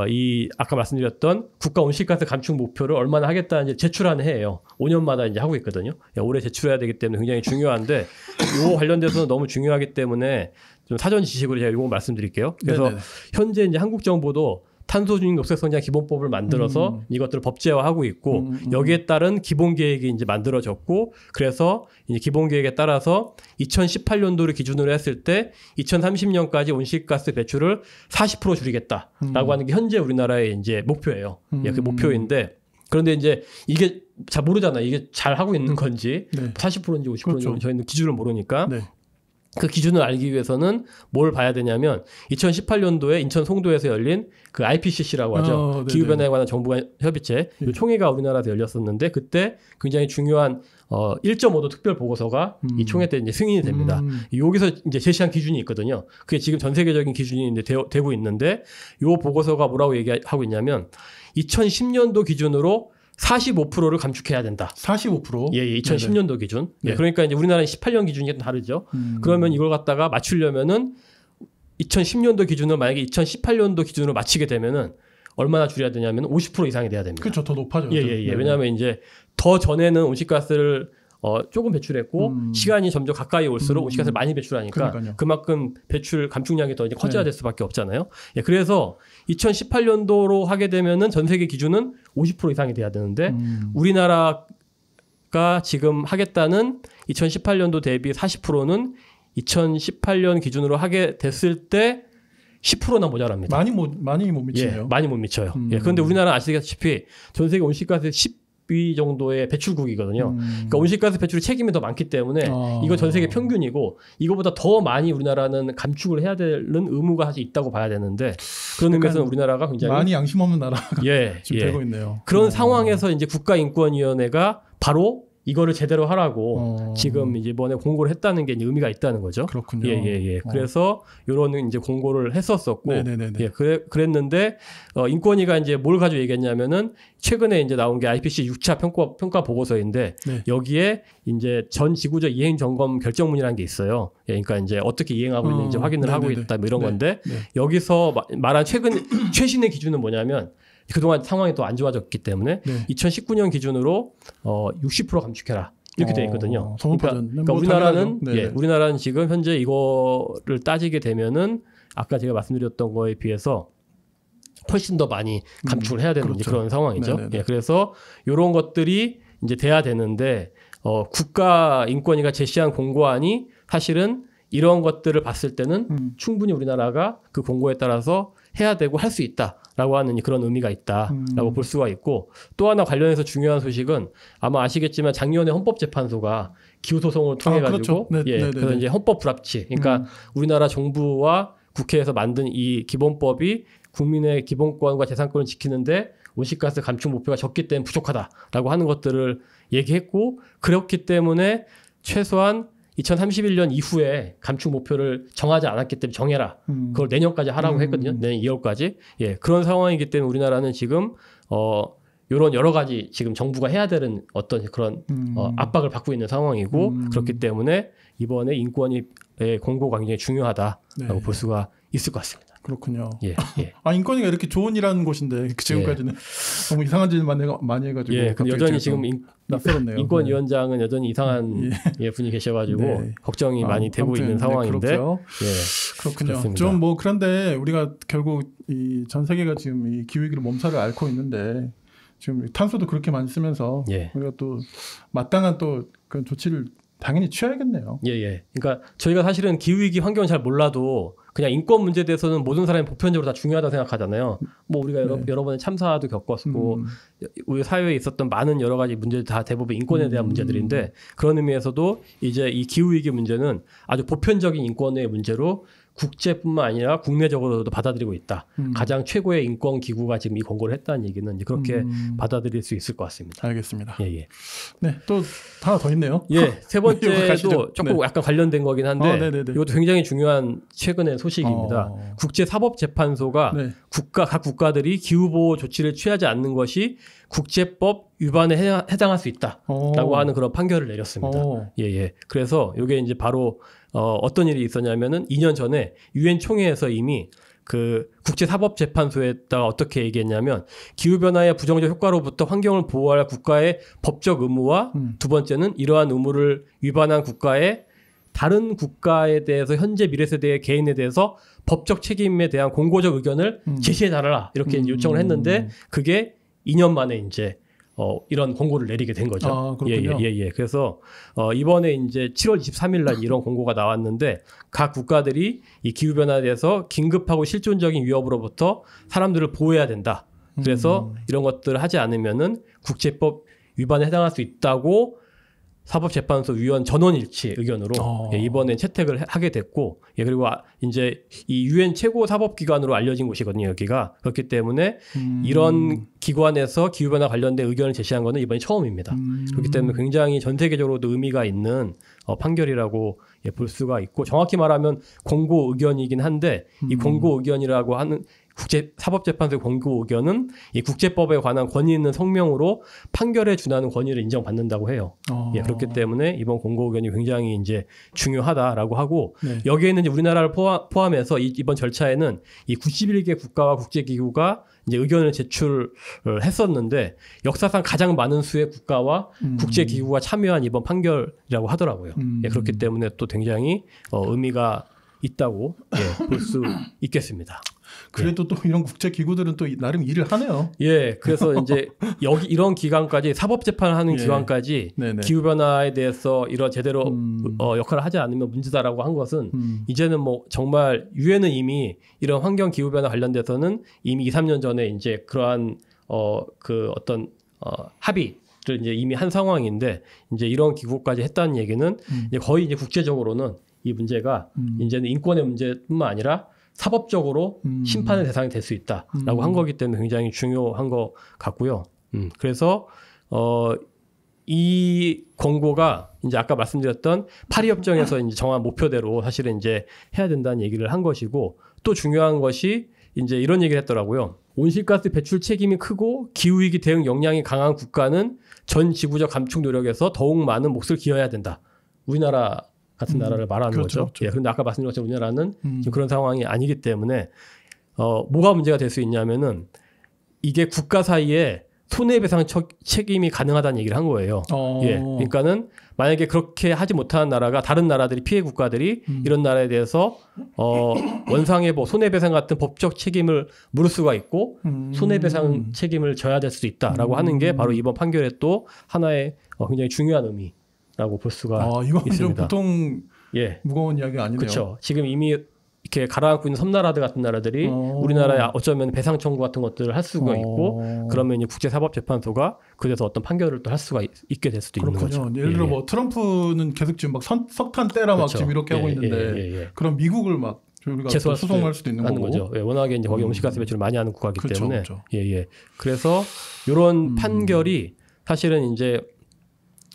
이 아까 말씀드렸던 국가 온실가스 감축 목표를 얼마나 하겠다는 제출하는 해예요. 5년마다 이제 하고 있거든요. 올해 제출해야 되기 때문에 굉장히 중요한데, 요 관련돼서는 너무 중요하기 때문에 좀 사전 지식으로 제가 요거 말씀드릴게요. 그래서 현재 이제 한국 정부도 탄소중립 녹색성장 기본법을 만들어서 이것들을 법제화하고 있고, 여기에 따른 기본 계획이 이제 만들어졌고, 그래서 이제 기본 계획에 따라서 2018년도를 기준으로 했을 때 2030년까지 온실가스 배출을 40% 줄이겠다라고 하는 게 현재 우리나라의 이제 목표예요. 예, 그 목표인데, 그런데 이제 이게 잘 모르잖아요. 이게 잘 하고 있는 건지 40%인지 50%인지 그렇죠. 저희는 기준을 모르니까. 그 기준을 알기 위해서는 뭘 봐야 되냐면 2018년도에 인천 송도에서 열린 그 IPCC라고 하죠. 기후변화에 관한 정부 간 협의체 이 총회가 우리나라에서 열렸었는데, 그때 굉장히 중요한 1.5도 특별 보고서가 이 총회 때 이제 승인이 됩니다. 여기서 이제 제시한 기준이 있거든요. 그게 지금 전 세계적인 기준이 이제 되고 있는데, 이 보고서가 뭐라고 얘기하고 있냐면 2010년도 기준으로 45%를 감축해야 된다. 45%? 예, 2010년도 기준. 예, 그러니까 이제 우리나라는 18년 기준이 좀 다르죠. 그러면 이걸 갖다가 맞추려면은 2010년도 기준을 만약에 2018년도 기준으로 맞추게 되면은 얼마나 줄여야 되냐면 50% 이상이 돼야 됩니다. 그렇죠. 더 높아져요. 예. 왜냐하면 이제 더 전에는 온실가스를 조금 배출했고 시간이 점점 가까이 올수록 온실가스를 많이 배출하니까 그만큼 배출 감축량이 더 이제 커져야 될 수밖에 없잖아요. 예, 그래서 2018년도로 하게 되면은 전 세계 기준은 50% 이상이 돼야 되는데 우리나라가 지금 하겠다는 2018년도 대비 40%는 2018년 기준으로 하게 됐을 때 10%나 모자랍니다. 많이 못 미치네요. 예, 많이 못 미쳐요. 예, 그런데 우리나라는 아시다시피 전 세계 온실가스 10위 정도의 배출국이거든요. 그러니까 온실가스 배출의 책임이 더 많기 때문에 이거 전 세계 평균이고 이거보다 더 많이 우리나라는 감축을 해야 되는 의무가 사실 있다고 봐야 되는데 그런 의미에서는 우리나라가 굉장히 많이 양심 없는 나라가 지금 되고 있네요. 그런 상황에서 이제 국가인권위원회가 바로 이거를 제대로 하라고 지금 이제 이번에 공고를 했다는 게 이제 의미가 있다는 거죠. 그렇군요. 예. 그래서 이런 이제 공고를 했었었고, 네네네네. 예, 그랬는데 인권위가 이제 뭘 가지고 얘기했냐면은 최근에 이제 나온 게 IPC 6차 평가 보고서인데 네. 여기에 이제 전 지구적 이행 점검 결정문이라는 게 있어요. 예, 그러니까 이제 어떻게 이행하고 있는지 확인을 하고 있다 뭐 이런 건데 여기서 말한 최신의 기준은 뭐냐면. 그동안 상황이 또 안 좋아졌기 때문에 2019년 기준으로 60% 감축해라 이렇게 돼 있거든요. 그러니까 우리나라는 우리나라는 지금 현재 이거를 따지게 되면은 아까 제가 말씀드렸던 거에 비해서 훨씬 더 많이 감축을 해야 되는 그렇죠. 그런 상황이죠. 예, 그래서 이런 것들이 이제 돼야 되는데 국가인권위가 제시한 공고안이 사실은 이런 것들을 봤을 때는 충분히 우리나라가 그 공고에 따라서 해야 되고 할 수 있다라고 하는 그런 의미가 있다라고 볼 수가 있고 또 하나 관련해서 중요한 소식은 아마 아시겠지만 작년에 헌법재판소가 기후소송을 통해 가지고 그렇죠. 그래서 이제 헌법 불합치 그러니까 우리나라 정부와 국회에서 만든 이 기본법이 국민의 기본권과 재산권을 지키는데 온실가스 감축 목표가 적기 때문에 부족하다라고 하는 것들을 얘기했고 그렇기 때문에 최소한 2031년 이후에 감축 목표를 정하지 않았기 때문에 정해라. 그걸 내년까지 하라고 했거든요. 내년 2월까지. 예, 그런 상황이기 때문에 우리나라는 지금 이런 여러 가지 지금 정부가 해야 되는 어떤 그런 압박을 받고 있는 상황이고 그렇기 때문에 이번에 인권위의 공고가 굉장히 중요하다라고 볼 수가 있을 것 같습니다. 그렇군요. 예. 인권위가 이렇게 좋은 일하는 곳인데 지금까지는 너무 이상한 짓을 많이 해가지고. 예, 여전히 지금 낯설었네요. 인권위원장은 여전히 이상한 분이 계셔가지고 걱정이 많이 되고 있는 상황인데. 그렇죠. 예, 그렇군요. 좀 그런데 우리가 결국 이 전 세계가 지금 이 기후위기를 몸살을 앓고 있는데 지금 탄소도 그렇게 많이 쓰면서 우리가 또 마땅한 또 그런 조치를 당연히 취해야겠네요. 예. 그러니까 저희가 사실은 기후위기 환경을 잘 몰라도 그냥 인권 문제에 대해서는 모든 사람이 보편적으로 다 중요하다고 생각하잖아요. 뭐 우리가 여러 번의 참사도 겪었고 우리 사회에 있었던 많은 여러 가지 문제들 다 대부분 인권에 대한 문제들인데 그런 의미에서도 이제 이 기후위기 문제는 아주 보편적인 인권의 문제로 국제뿐만 아니라 국내적으로도 받아들이고 있다. 가장 최고의 인권 기구가 지금 이 공고를 했다는 얘기는 이제 그렇게 받아들일 수 있을 것 같습니다. 알겠습니다. 예. 네, 또 하나 더 있네요. 예, 세 번째도 조금 약간 관련된 거긴 한데 이것도 굉장히 중요한 최근의 소식입니다. 국제사법재판소가 각 국가들이 기후보호 조치를 취하지 않는 것이 국제법 위반에 해당할 수 있다라고 하는 그런 판결을 내렸습니다. 예. 그래서 이게 이제 바로 어떤 일이 있었냐면은 2년 전에 유엔 총회에서 이미 그 국제사법재판소에다가 어떻게 얘기했냐면 기후변화의 부정적 효과로부터 환경을 보호할 국가의 법적 의무와 두 번째는 이러한 의무를 위반한 국가의 다른 국가에 대해서 현재 미래 세대의 개인에 대해서 법적 책임에 대한 공고적 의견을 제시해달라 이렇게 요청을 했는데 그게 2년 만에 이제 이런 공고를 내리게 된 거죠. 예. 그래서 이번에 이제 7월 23일 날 이런 공고가 나왔는데 각 국가들이 이 기후 변화에 대해서 긴급하고 실존적인 위협으로부터 사람들을 보호해야 된다. 그래서 이런 것들을 하지 않으면은 국제법 위반에 해당할 수 있다고 사법재판소 위원 전원일치 의견으로 이번에 채택을 하게 됐고 그리고 이제 이 유엔 최고 사법기관으로 알려진 곳이거든요. 여기가 그렇기 때문에 이런 기관에서 기후변화 관련된 의견을 제시한 거는 이번이 처음입니다. 그렇기 때문에 굉장히 전 세계적으로도 의미가 있는 판결이라고 볼 수가 있고 정확히 말하면 공고 의견이긴 한데 이 공고 의견이라고 하는 국제사법재판소의 공고 의견은 이 국제법에 관한 권위 있는 성명으로 판결에 준하는 권위를 인정받는다고 해요. 그렇기 때문에 이번 공고 의견이 굉장히 이제 중요하다라고 하고 여기에는 이제 우리나라를 포함해서 이번 절차에는 이 91개 국가와 국제기구가 이제 의견을 제출했었는데 역사상 가장 많은 수의 국가와 국제기구가 참여한 이번 판결이라고 하더라고요. 그렇기 때문에 또 굉장히 의미가 있다고 볼 수 있겠습니다. 그래도 또 이런 국제 기구들은 또 나름 일을 하네요. 예, 그래서 이제 여기 이런 기관까지 사법 재판하는 기관까지 기후 변화에 대해서 이런 제대로 역할을 하지 않으면 문제다라고 한 것은 이제는 뭐 정말 유엔은 이미 이런 환경 기후 변화 관련돼서는 이미 2, 3년 전에 이제 그러한 그 어떤 합의를 이제 이미 한 상황인데 이제 이런 기구까지 했다는 얘기는 이제 거의 이제 국제적으로는 이 문제가 이제는 인권의 문제뿐만 아니라 사법적으로 심판의 대상이 될 수 있다라고 한 거기 때문에 굉장히 중요한 것 같고요. 그래서 이 권고가 이제 아까 말씀드렸던 파리 협정에서 이제 정한 목표대로 사실은 이제 해야 된다는 얘기를 한 것이고 또 중요한 것이 이제 이런 얘기를 했더라고요. 온실가스 배출 책임이 크고 기후위기 대응 역량이 강한 국가는 전 지구적 감축 노력에서 더욱 많은 몫을 기여해야 된다. 우리나라 같은 나라를 말하는 그렇죠, 거죠. 그렇죠. 예, 그런데 아까 말씀드린 것처럼 우리나라는 지금 그런 상황이 아니기 때문에 뭐가 문제가 될 수 있냐면은 이게 국가 사이에 손해배상 책임이 가능하다는 얘기를 한 거예요. 예, 그러니까는 만약에 그렇게 하지 못하는 나라가 다른 나라들이 피해 국가들이 이런 나라에 대해서 원상회복, 손해배상 같은 법적 책임을 물을 수가 있고 손해배상 책임을 져야 될 수도 있다라고 하는 게 바로 이번 판결의 또 하나의 굉장히 중요한 의미라고 볼 수가 이건 있습니다. 좀 보통 무거운 이야기가 아니네요. 그렇죠. 지금 이미 이렇게 가라앉고 있는 섬나라들 같은 나라들이 우리나라에 어쩌면 배상 청구 같은 것들을 할 수가 있고 그러면 이제 국제사법재판소가 그래서 어떤 판결을 또 할 수가 있게 될 수도 그렇군요. 있는 거죠. 예를 들어 뭐 트럼프는 계속 지금 막 석탄 떼라 막 지금 이렇게 하고 있는데 그럼 미국을 막 우리가 소송할 수도 있는 거고. 거죠. 예, 워낙에 이제 거기 온실가스 배출을 많이 하는 국가이기 그렇죠, 때문에 그렇죠. 그래서 이런 판결이 사실은 이제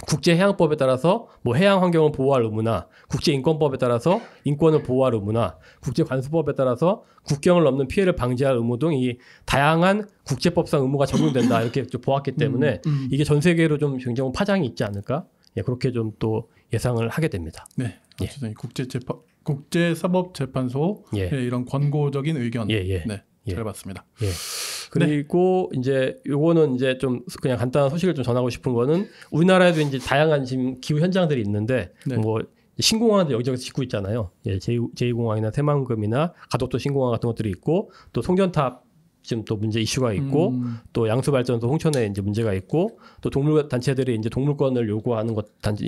국제해양법에 따라서 뭐 해양 환경을 보호할 의무나 국제인권법에 따라서 인권을 보호할 의무나 국제관습법에 따라서 국경을 넘는 피해를 방지할 의무 등 이 다양한 국제법상 의무가 적용된다 이렇게 좀 보았기 때문에 이게 전 세계로 좀 굉장히 파장이 있지 않을까? 예, 그렇게 좀 또 예상을 하게 됩니다. 네, 어쨌든 국제사법재판소의 이런 권고적인 의견, 잘 봤습니다. 그리고 이제 요거는 이제 좀 그냥 간단한 소식을 좀 전하고 싶은 거는 우리나라에도 이제 다양한 지금 기후 현장들이 있는데 뭐 신공항도 여기저기서 짓고 있잖아요. 제2공항이나 새만금이나 가덕도 신공항 같은 것들이 있고 또 송전탑 지금 또 문제 이슈가 있고 또 양수발전소 홍천에 이제 문제가 있고 또 동물 단체들이 이제 동물권을 요구하는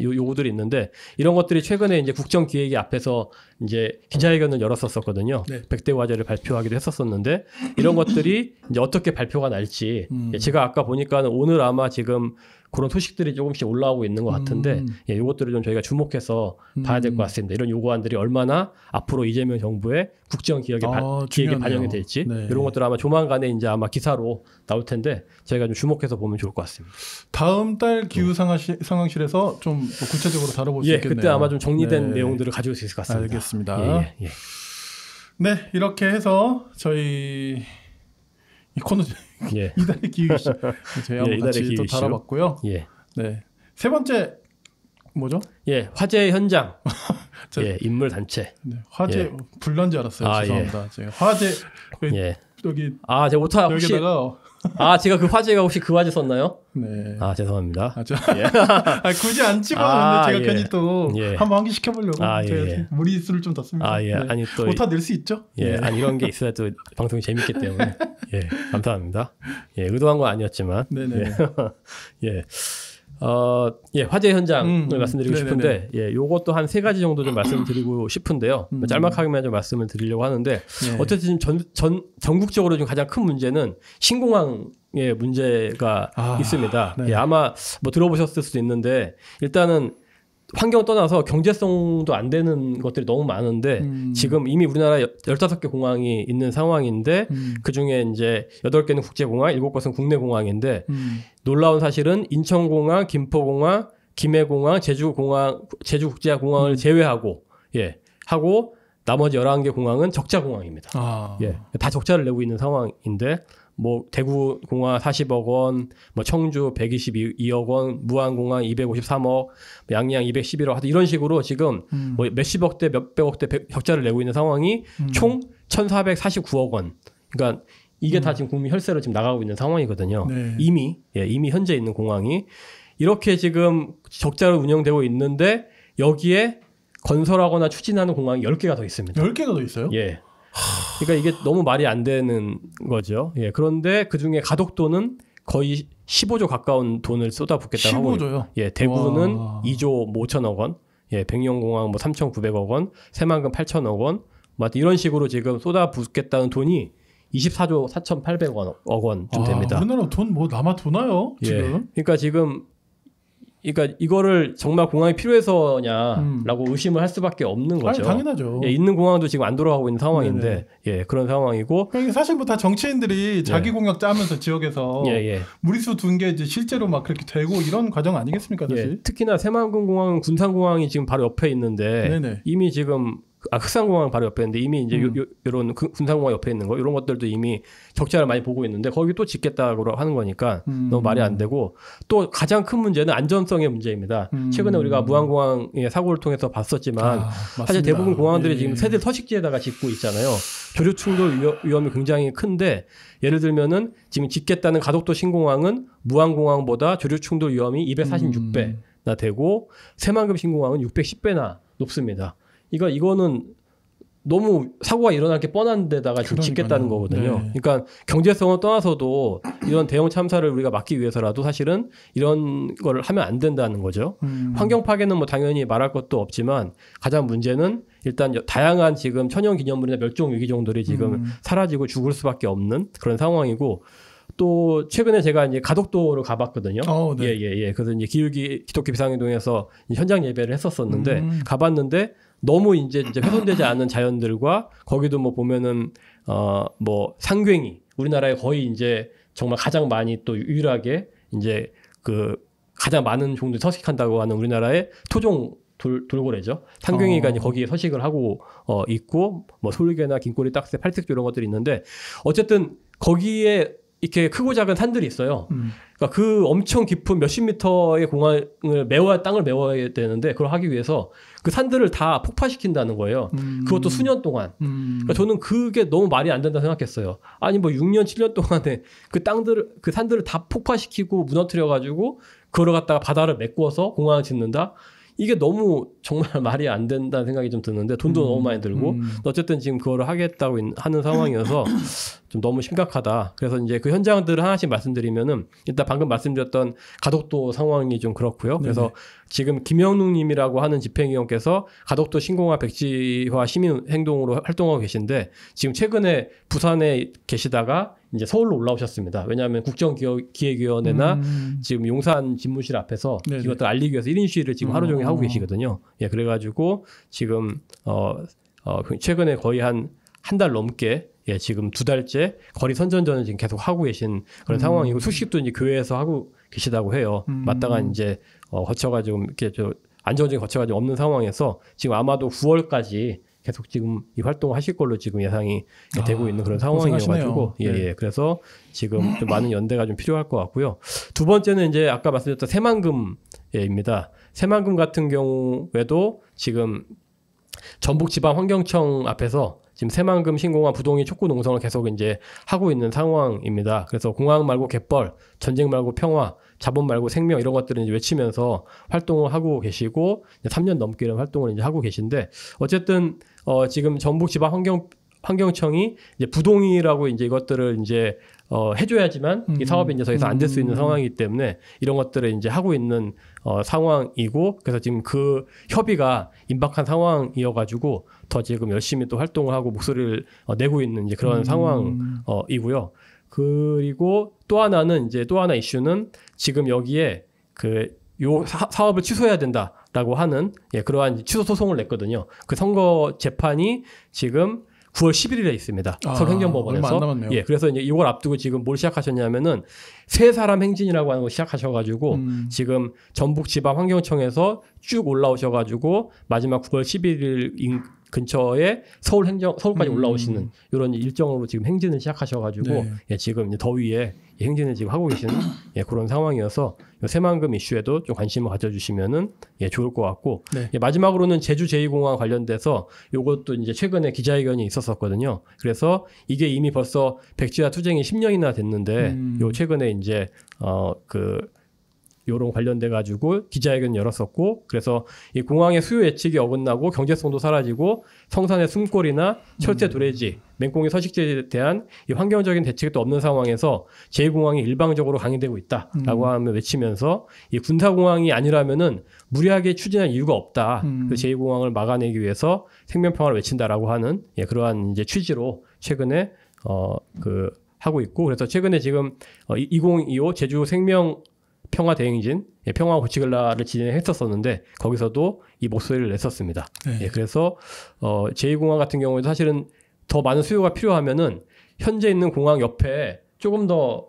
요구들이 있는데 이런 것들이 최근에 이제 국정기획위 앞에서 이제 기자회견을 열었었거든요. 100대 과제를 발표하기도 했었었는데 이런 것들이 이제 어떻게 발표가 날지 제가 아까 보니까는 오늘 아마 지금 그런 소식들이 조금씩 올라오고 있는 것 같은데 이것들을 좀 저희가 주목해서 봐야 될 것 같습니다. 이런 요구안들이 얼마나 앞으로 이재명 정부의 국정기획에 반영이 될지 이런 것들 아마 조만간에 이제 아마 기사로 나올 텐데 저희가 좀 주목해서 보면 좋을 것 같습니다. 다음 달 기후 상황실에서 좀 구체적으로 다뤄볼 수 있겠네요. 그때 아마 좀 정리된 내용들을 가져올 수 있을 것 같습니다. 알겠습니다. 네, 이렇게 해서 저희 이 코너 이달의 기후 이슈 저희하고 같이 또 다뤄봤고요. 네, 세 번째 뭐죠? 화재 현장. 인물 단체. 화재 불난 줄 알았어요. 죄송합니다. 제가 화재 여기 제가 오타 혹시 제가 그 화재가 혹시 그 화재 썼나요? 네. 죄송합니다. 굳이 안 집어넣는데 제가 괜히 또 한번 환기시켜 보려고 제가 무리수를 좀 뒀습니다. 아니 또 오타 낼 수 있죠? 아니 이런 게 있어야 또 방송이 재밌기 때문에 감사합니다. 의도한 건 아니었지만. 화재 현장을 말씀드리고 싶은데, 요것도 한 3가지 정도 좀 말씀드리고 싶은데요. 짤막하게만 좀 말씀을 드리려고 하는데, 어쨌든 전국적으로 좀 가장 큰 문제는 신공항의 문제가 있습니다. 아마 뭐 들어보셨을 수도 있는데, 일단은 환경 떠나서 경제성도 안 되는 것들이 너무 많은데 지금 이미 우리나라 15개 공항이 있는 상황인데 그중에 이제 8개는 국제공항, 7곳은 국내공항인데 놀라운 사실은 인천공항, 김포공항, 김해공항, 제주국제공항을 제외하고 하고 나머지 11개 공항은 적자공항입니다. 다 적자를 내고 있는 상황인데 뭐 대구 공항 40억 원, 뭐 청주 122억 원, 무안공항 253억, 양양 211억 하여튼 이런 식으로 지금 뭐 몇십억 대 몇백억 대 적자를 내고 있는 상황이 총 1,449억 원. 그러니까 이게 다 지금 국민 혈세로 지금 나가고 있는 상황이거든요. 이미 현재 있는 공항이 이렇게 지금 적자로 운영되고 있는데 여기에 건설하거나 추진하는 공항이 10개가 더 있습니다. 10개가 더 있어요? 그러니까 이게 너무 말이 안 되는 거죠. 예. 그런데 그 중에 가덕도는 거의 15조 가까운 돈을 쏟아붓겠다고 하고 15조요? 예, 대구는 2조 뭐 5천억 원, 예, 백령공항 뭐 3,900억 원, 새만금 8천억 원, 뭐 이런 식으로 지금 쏟아붓겠다는 돈이 24조 4,800억 원쯤 됩니다. 우리나라 돈 뭐 남아 도나요? 지금? 예. 그러니까 이거를 정말 공항이 필요해서냐라고 의심을 할 수밖에 없는 거죠. 아니, 당연하죠. 예, 있는 공항도 지금 안 돌아가고 있는 상황인데, 예, 그런 상황이고. 그러니까 사실 뭐 다 정치인들이 자기 공약 짜면서 지역에서 무리수 둔 게 이제 실제로 막 그렇게 되고 이런 과정 아니겠습니까, 사실? 예, 특히나 새만금 공항은 군산공항이 지금 바로 옆에 있는데 이미 지금 흑산공항 바로 옆에 있는데 이미 이제 이런 군산공항 옆에 있는 거 이런 것들도 이미 적자를 많이 보고 있는데 거기 또 짓겠다고 하는 거니까 너무 말이 안 되고 또 가장 큰 문제는 안전성의 문제입니다. 최근에 우리가 무안공항의 사고를 통해서 봤었지만 사실 대부분 공항들이 지금 새들 서식지에다가 짓고 있잖아요. 교류 충돌 위험이 굉장히 큰데 예를 들면은 지금 짓겠다는 가덕도 신공항은 무안공항보다 교류 충돌 위험이 246배나 되고 새만금 신공항은 610배나 높습니다. 이거는 너무 사고가 일어날 게 뻔한 데다가 지금 짓겠다는 거거든요. 네. 그러니까 경제성을 떠나서도 이런 대형 참사를 우리가 막기 위해서라도 사실은 이런 걸 하면 안 된다는 거죠. 환경 파괴는 뭐 당연히 말할 것도 없지만 가장 문제는 일단 다양한 지금 천연기념물이나 멸종위기종들이 지금 사라지고 죽을 수밖에 없는 그런 상황이고 또 최근에 제가 이제 가덕도를 가봤거든요. 예. 그래서 이제 기독교 비상행동에서 현장 예배를 했었었는데 가봤는데 너무 이제 훼손되지 않은 자연들과 거기도 뭐 보면은 뭐 상괭이 우리나라에 거의 이제 정말 가장 많이 또 유일하게 이제 그 가장 많은 종들이 서식한다고 하는 우리나라의 토종 돌고래죠. 상괭이가 이제 거기에 서식을 하고 있고 뭐 솔개나 긴꼬리 딱새 팔색조 이런 것들이 있는데 어쨌든 거기에 이렇게 크고 작은 산들이 있어요. 그러니까 그 엄청 깊은 몇십 미터의 공항을 땅을 메워야 되는데 그걸 하기 위해서 그 산들을 다 폭파시킨다는 거예요. 그것도 수년 동안. 그러니까 저는 그게 너무 말이 안 된다 생각했어요. 아니 뭐 6년, 7년 동안에 그 산들을 다 폭파시키고 무너뜨려 가지고 그걸 갖다가 바다를 메꿔서 공항을 짓는다. 이게 너무 정말 말이 안 된다는 생각이 좀 드는데 돈도 너무 많이 들고 어쨌든 지금 그거를 하겠다고 하는 상황이어서 좀 너무 심각하다. 그래서 이제 그 현장들을 하나씩 말씀드리면은 일단 방금 말씀드렸던 가덕도 상황이 좀 그렇고요. 그래서 지금 김영웅 님이라고 하는 집행위원께서 가덕도 신공항 백지화 시민 행동으로 활동하고 계신데 지금 최근에 부산에 계시다가 이제 서울로 올라오셨습니다. 왜냐하면 국정기획위원회나 지금 용산 집무실 앞에서 이것들 알리기 위해서 1인 시위를 지금 하루 종일 하고 계시거든요. 예, 그래가지고 지금 최근에 거의 한 달 넘게 지금 2달째 거리 선전전을 지금 계속 하고 계신 그런 상황이고 수식도 이제 교회에서 하고 계시다고 해요. 맞다가 이제 거쳐가지고 이렇게 안정적인 거쳐가지고 없는 상황에서 지금 아마도 9월까지 계속 지금 이 활동을 하실 걸로 지금 예상이 되고 있는 그런 상황이어가지고 그래서 지금 좀 많은 연대가 좀 필요할 것 같고요. 두 번째는 이제 아까 말씀드렸던 새만금입니다. 새만금 같은 경우에도 지금 전북지방환경청 앞에서 지금 새만금 신공항 부동의 촉구 농성을 계속 이제 하고 있는 상황입니다. 그래서 공항 말고 갯벌, 전쟁 말고 평화, 자본 말고 생명 이런 것들을 이제 외치면서 활동을 하고 계시고 3년 넘게 이런 활동을 이제 하고 계신데 어쨌든 지금 전북지방환경청이 이제 부동이라고 이제 이것들을 이제 해줘야지만 이 사업이 이제 더 이상 안 될 수 있는 상황이기 때문에 이런 것들을 이제 하고 있는 상황이고 그래서 지금 그 협의가 임박한 상황이어가지고 더 지금 열심히 또 활동을 하고 목소리를 내고 있는 이제 그런 상황이고요. 그리고 또 하나 이슈는 지금 여기에 요 사업을 취소해야 된다라고 하는 그러한 취소 소송을 냈거든요. 그 선거 재판이 지금 9월 11일에 있습니다. 서울행정법원에서. 얼마 안 남았네요. 그래서 이제 이걸 앞두고 지금 뭘 시작하셨냐면은 세 사람 행진이라고 하는 거 시작하셔가지고 지금 전북지방환경청에서 쭉 올라오셔가지고 마지막 9월 11일 근처에 서울까지 올라오시는 이런 일정으로 지금 행진을 시작하셔가지고 지금 이제 더위에 행진을 지금 하고 계시는 그런 상황이어서 새만금 이슈에도 좀 관심을 가져주시면은 좋을 것 같고 마지막으로는 제주 제2공항 관련돼서 이것도 이제 최근에 기자회견이 있었었거든요. 그래서 이게 이미 벌써 백지화 투쟁이 10년이나 됐는데 요 최근에 이제 요런 관련돼 가지고 기자회견 열었었고 그래서 이 공항의 수요 예측이 어긋나고 경제성도 사라지고 성산의 숨골이나 철새 도래지 맹꽁이 서식지에 대한 이 환경적인 대책도 없는 상황에서 제2공항이 일방적으로 강행되고 있다라고 하며 외치면서 이 군사공항이 아니라면은 무리하게 추진할 이유가 없다. 그 제2공항을 막아내기 위해서 생명평화를 외친다라고 하는 그러한 이제 취지로 최근에 하고 있고 그래서 최근에 지금 2025 제주 생명평화 대행진 평화 고치글라를 진행했었었는데 거기서도 이 목소리를 냈었습니다. 네. 그래서 제2공항 같은 경우에도 사실은 더 많은 수요가 필요하면은 현재 있는 공항 옆에 조금 더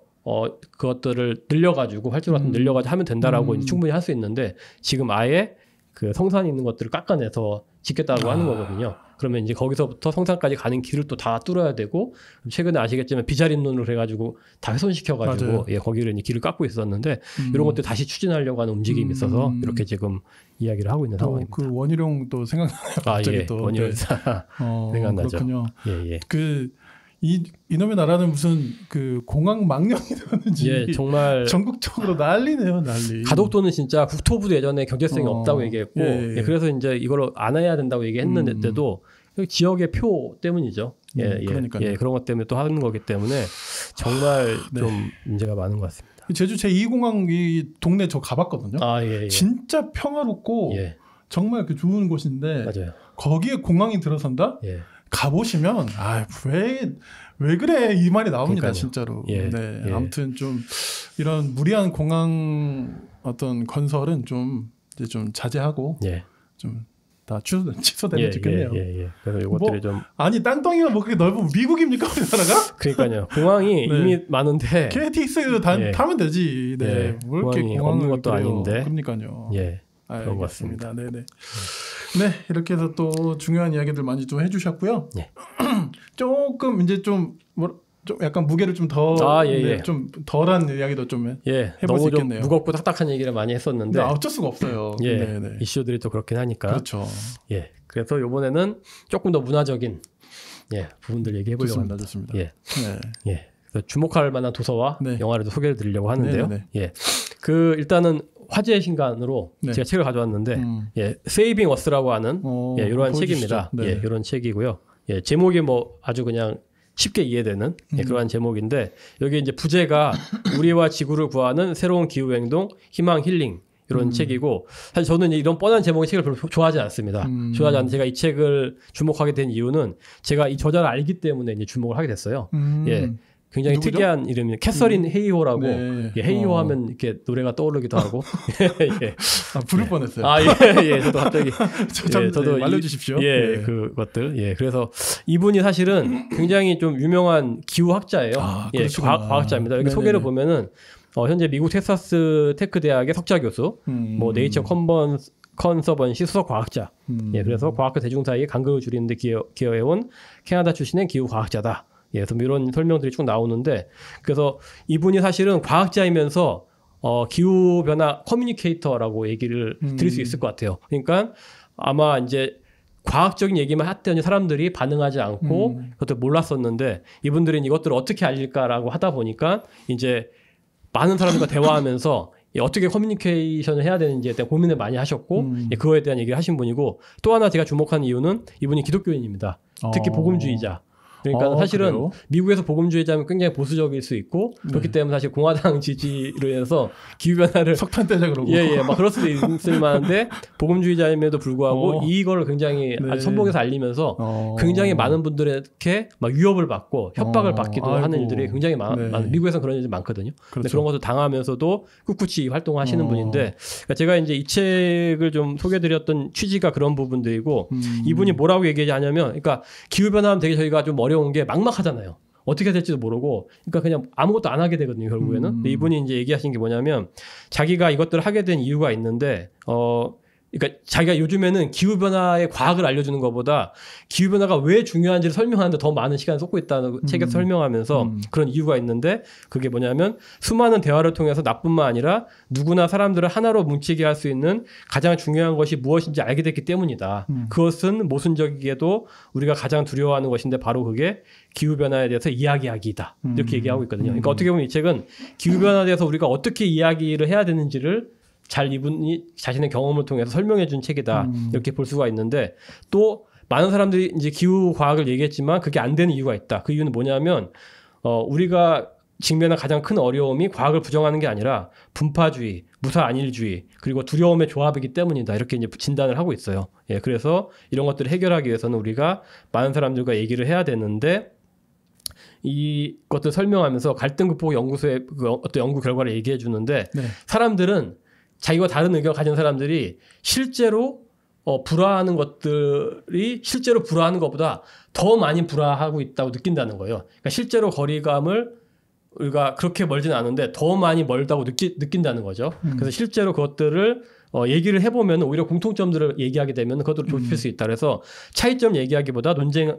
그것들을 늘려가지고 활주로 같은 늘려가지고 하면 된다라고 충분히 할 수 있는데 지금 아예 그 성산이 있는 것들을 깎아내서 짓겠다고 하는 거거든요. 그러면 이제 거기서부터 성산까지 가는 길을 또 다 뚫어야 되고 최근에 아시겠지만 비자림론으로 해가지고 다 훼손시켜가지고 거기를 이제 길을 깎고 있었는데 이런 것들 다시 추진하려고 하는 움직임이 있어서 이렇게 지금 이야기를 하고 있는 상황입니다. 그 원희룡도 생각나요. 갑자기 또 원희룡 생각나죠. 그렇군요. 이놈의 나라는 무슨 그 공항 망령이 되었는지 정말 전국적으로 난리네요, 난리. 가덕도는 진짜 국토부도 예전에 경제성이 없다고 얘기했고 그래서 이제 이걸 안 해야 된다고 얘기했는데도 지역의 표 때문이죠. 그러니까요. 그런 것 때문에 또 하는 거기 때문에 정말 좀 문제가 많은 것 같습니다. 제주 제2공항 이 동네 저 가봤거든요. 진짜 평화롭고 정말 그 좋은 곳인데 맞아요. 거기에 공항이 들어선다? 가보시면 왜 그래 이 말이 나옵니다. 그러니까요. 진짜로. 아무튼 좀 이런 무리한 공항 어떤 건설은 좀 이제 좀 자제하고 좀 다 취소되면 좋겠네요. 그래서 이것들이 좀 아니 땅덩이가 뭐 그렇게 넓으면 미국입니까 우리나라가? 그러니까요. 공항이 이미 많은데 KTX 타면 되지. 뭐 이렇게 공항이 공항을 없는 것도 그래요. 아닌데. 그러니까요. 그런 것 같습니다. 네네. 이렇게 해서 또 중요한 이야기들 많이 좀 해주셨고요. 조금 이제 좀 약간 무게를 좀 좀 덜한 이야기도 좀 해볼 수 있겠네요. 좀 무겁고 딱딱한 얘기를 많이 했었는데 어쩔 수가 없어요. 이슈들이 또 그렇긴 하니까. 그렇죠. 그래서 이번에는 조금 더 문화적인 부분들 얘기해보려고 합니다. 좋습니다. 그래서 주목할 만한 도서와 영화를 소개를 드리려고 하는데요. 일단은 화제의 신간으로 제가 책을 가져왔는데 Saving Us라고 하는 이러한 책입니다. 이런 책이고요. 제목이 뭐 아주 그냥 쉽게 이해되는 그러한 제목인데 여기 이제 부제가 우리와 지구를 구하는 새로운 기후행동 희망 힐링 이런 책이고 사실 저는 이런 뻔한 제목의 책을 별로 좋아하지 않습니다. 좋아하지 않는데 제가 이 책을 주목하게 된 이유는 제가 이 저자를 알기 때문에 이제 주목을 하게 됐어요. 굉장히 누구죠? 특이한 이름이 캐서린 헤이호라고 헤이호 하면 이렇게 노래가 떠오르기도 하고 부를 뻔했어요. 저도 갑자기 저도 알려주십시오. 그것들 그래서 이분이 사실은 굉장히 좀 유명한 기후학자예요. 과학자입니다. 여기 소개를 보면은 현재 미국 텍사스 테크 대학의 석좌 교수, 뭐 네이처 컨서번시 수석 과학자. 그래서 과학과 대중 사이에 간극을 줄이는데 기여해온 캐나다 출신의 기후과학자다. 그래서 이런 설명들이 쭉 나오는데 그래서 이분이 사실은 과학자이면서 기후변화 커뮤니케이터라고 얘기를 드릴 수 있을 것 같아요. 그러니까 아마 이제 과학적인 얘기만 했더니 사람들이 반응하지 않고 그것도 몰랐었는데 이분들은 이것들을 어떻게 알릴까라고 하다 보니까 이제 많은 사람들과 대화하면서 어떻게 커뮤니케이션을 해야 되는지에 대한 고민을 많이 하셨고 그거에 대한 얘기를 하신 분이고 또 하나 제가 주목한 이유는 이분이 기독교인입니다. 특히 복음주의자. 그러니까 사실은 그래요? 미국에서 복음주의자면 굉장히 보수적일 수 있고 그렇기 때문에 사실 공화당 지지로 인해서 기후변화를 석탄 떼자 그러고 막 그럴 수도 있을 만한데 복음주의자임에도 불구하고 이걸 굉장히 아주 선봉에서 알리면서 굉장히 많은 분들에게 막 위협을 받고 협박을 받기도 하는 일들이 굉장히 많아요. 미국에서는 그런 일들이 많거든요. 근데 그런 것을 당하면서도 꿋꿋이 활동하시는 분인데 그러니까 제가 이제 이 책을 좀 소개드렸던 취지가 그런 부분들이고 이분이 뭐라고 얘기하냐면 그러니까 기후변화하면 되게 저희가 좀 어려운 게 막막하잖아요. 어떻게 될지도 모르고 그러니까 그냥 아무것도 안 하게 되거든요. 결국에는. 근데 이분이 이제 얘기하신 게 뭐냐면 자기가 이것들을 하게 된 이유가 있는데 그러니까 자기가 요즘에는 기후변화의 과학을 알려주는 것보다 기후변화가 왜 중요한지를 설명하는데 더 많은 시간을 쏟고 있다는 책에서 설명하면서 그런 이유가 있는데 그게 뭐냐면 수많은 대화를 통해서 나뿐만 아니라 누구나 사람들을 하나로 뭉치게 할 수 있는 가장 중요한 것이 무엇인지 알게 됐기 때문이다. 그것은 모순적이게도 우리가 가장 두려워하는 것인데 바로 그게 기후변화에 대해서 이야기하기다. 이렇게 얘기하고 있거든요. 그러니까 어떻게 보면 이 책은 기후변화에 대해서 우리가 어떻게 이야기를 해야 되는지를 잘 이분이 자신의 경험을 통해서 설명해 준 책이다. 이렇게 볼 수가 있는데 또 많은 사람들이 이제 기후 과학을 얘기했지만 그게 안 되는 이유가 있다. 그 이유는 뭐냐면 우리가 직면한 가장 큰 어려움이 과학을 부정하는 게 아니라 분파주의, 무사안일주의 그리고 두려움의 조합이기 때문이다. 이렇게 이제 진단을 하고 있어요. 예, 그래서 이런 것들을 해결하기 위해서는 우리가 많은 사람들과 얘기를 해야 되는데 이것들 설명하면서 갈등 극복 연구소의 어떤 연구 결과를 얘기해 주는데 네. 사람들은 자기와 다른 의견을 가진 사람들이 실제로 불화하는 것들이 실제로 불화하는 것보다 더 많이 불화하고 있다고 느낀다는 거예요. 그러니까 실제로 거리감을 우리가 그렇게 멀지는 않은데 더 많이 멀다고 느낀다는 거죠. 그래서 실제로 그것들을 얘기를 해보면 오히려 공통점들을 얘기하게 되면 그것들을 좁힐 수 있다. 그래서 차이점 얘기하기보다 논쟁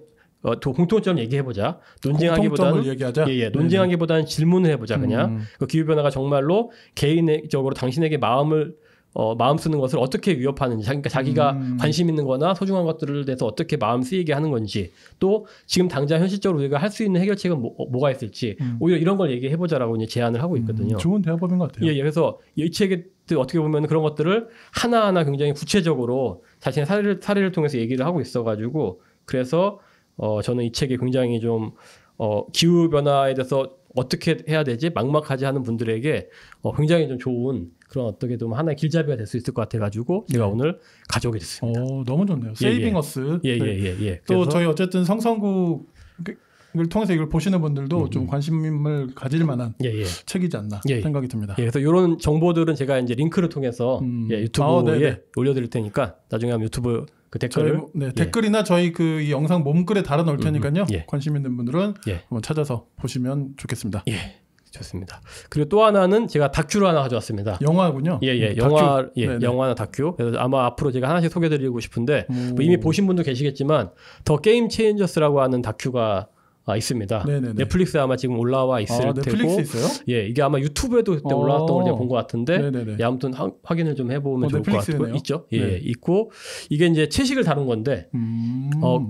공통점 얘기해보자. 논쟁하기보다는 논쟁하기보다는 질문을 해보자. 그냥 그 기후 변화가 정말로 개인적으로 당신에게 마음 쓰는 것을 어떻게 위협하는지, 그러니까 자기가 관심 있는 거나 소중한 것들을 대해서 어떻게 마음 쓰이게 하는 건지, 또 지금 당장 현실적으로 우리가 할 수 있는 해결책은 뭐가 있을지, 오히려 이런 걸 얘기해보자라고 이제 제안을 하고 있거든요. 좋은 대화법인 것 같아요. 예, 그래서 이 책에 어떻게 보면 그런 것들을 하나하나 굉장히 구체적으로 자신의 사례를 통해서 얘기를 하고 있어가지고, 그래서 저는 이 책이 굉장히 좀 기후변화에 대해서 어떻게 해야 되지? 막막하지 하는 분들에게 굉장히 좀 좋은 그런 어떻게 보면 하나의 길잡이가 될 수 있을 것 같아가지고 제가 오늘 가져오게 됐습니다. 너무 좋네요. 세이빙 어스. 예. 또 저희 어쨌든 성선국을 통해서 이걸 보시는 분들도 좀 관심을 가질 만한 책이지 않나 생각이 듭니다. 그래서 이런 정보들은 제가 이제 링크를 통해서 유튜브에 올려드릴 테니까 나중에 한번 유튜브 그 댓글을 댓글이나 저희 그 이 영상 몸글에 달아놓을 테니까요. 관심 있는 분들은 한번 찾아서 보시면 좋겠습니다. 예, 좋습니다. 그리고 또 하나는 제가 다큐를 하나 가져왔습니다. 영화군요. 영화나 다큐. 그래서 아마 앞으로 제가 하나씩 소개드리고 싶은데 뭐 이미 보신 분도 계시겠지만 더 게임 체인저스라고 하는 다큐가 있습니다. 네네네. 넷플릭스에 아마 지금 올라와 있을 테고. 넷플릭스 있어요? 예, 이게 아마 유튜브에도 그때 올라왔던 걸 제가 본 것 같은데, 아무튼 확인을 좀 해보면 좋을 것 같고 있죠. 있고 이게 이제 채식을 다룬 건데,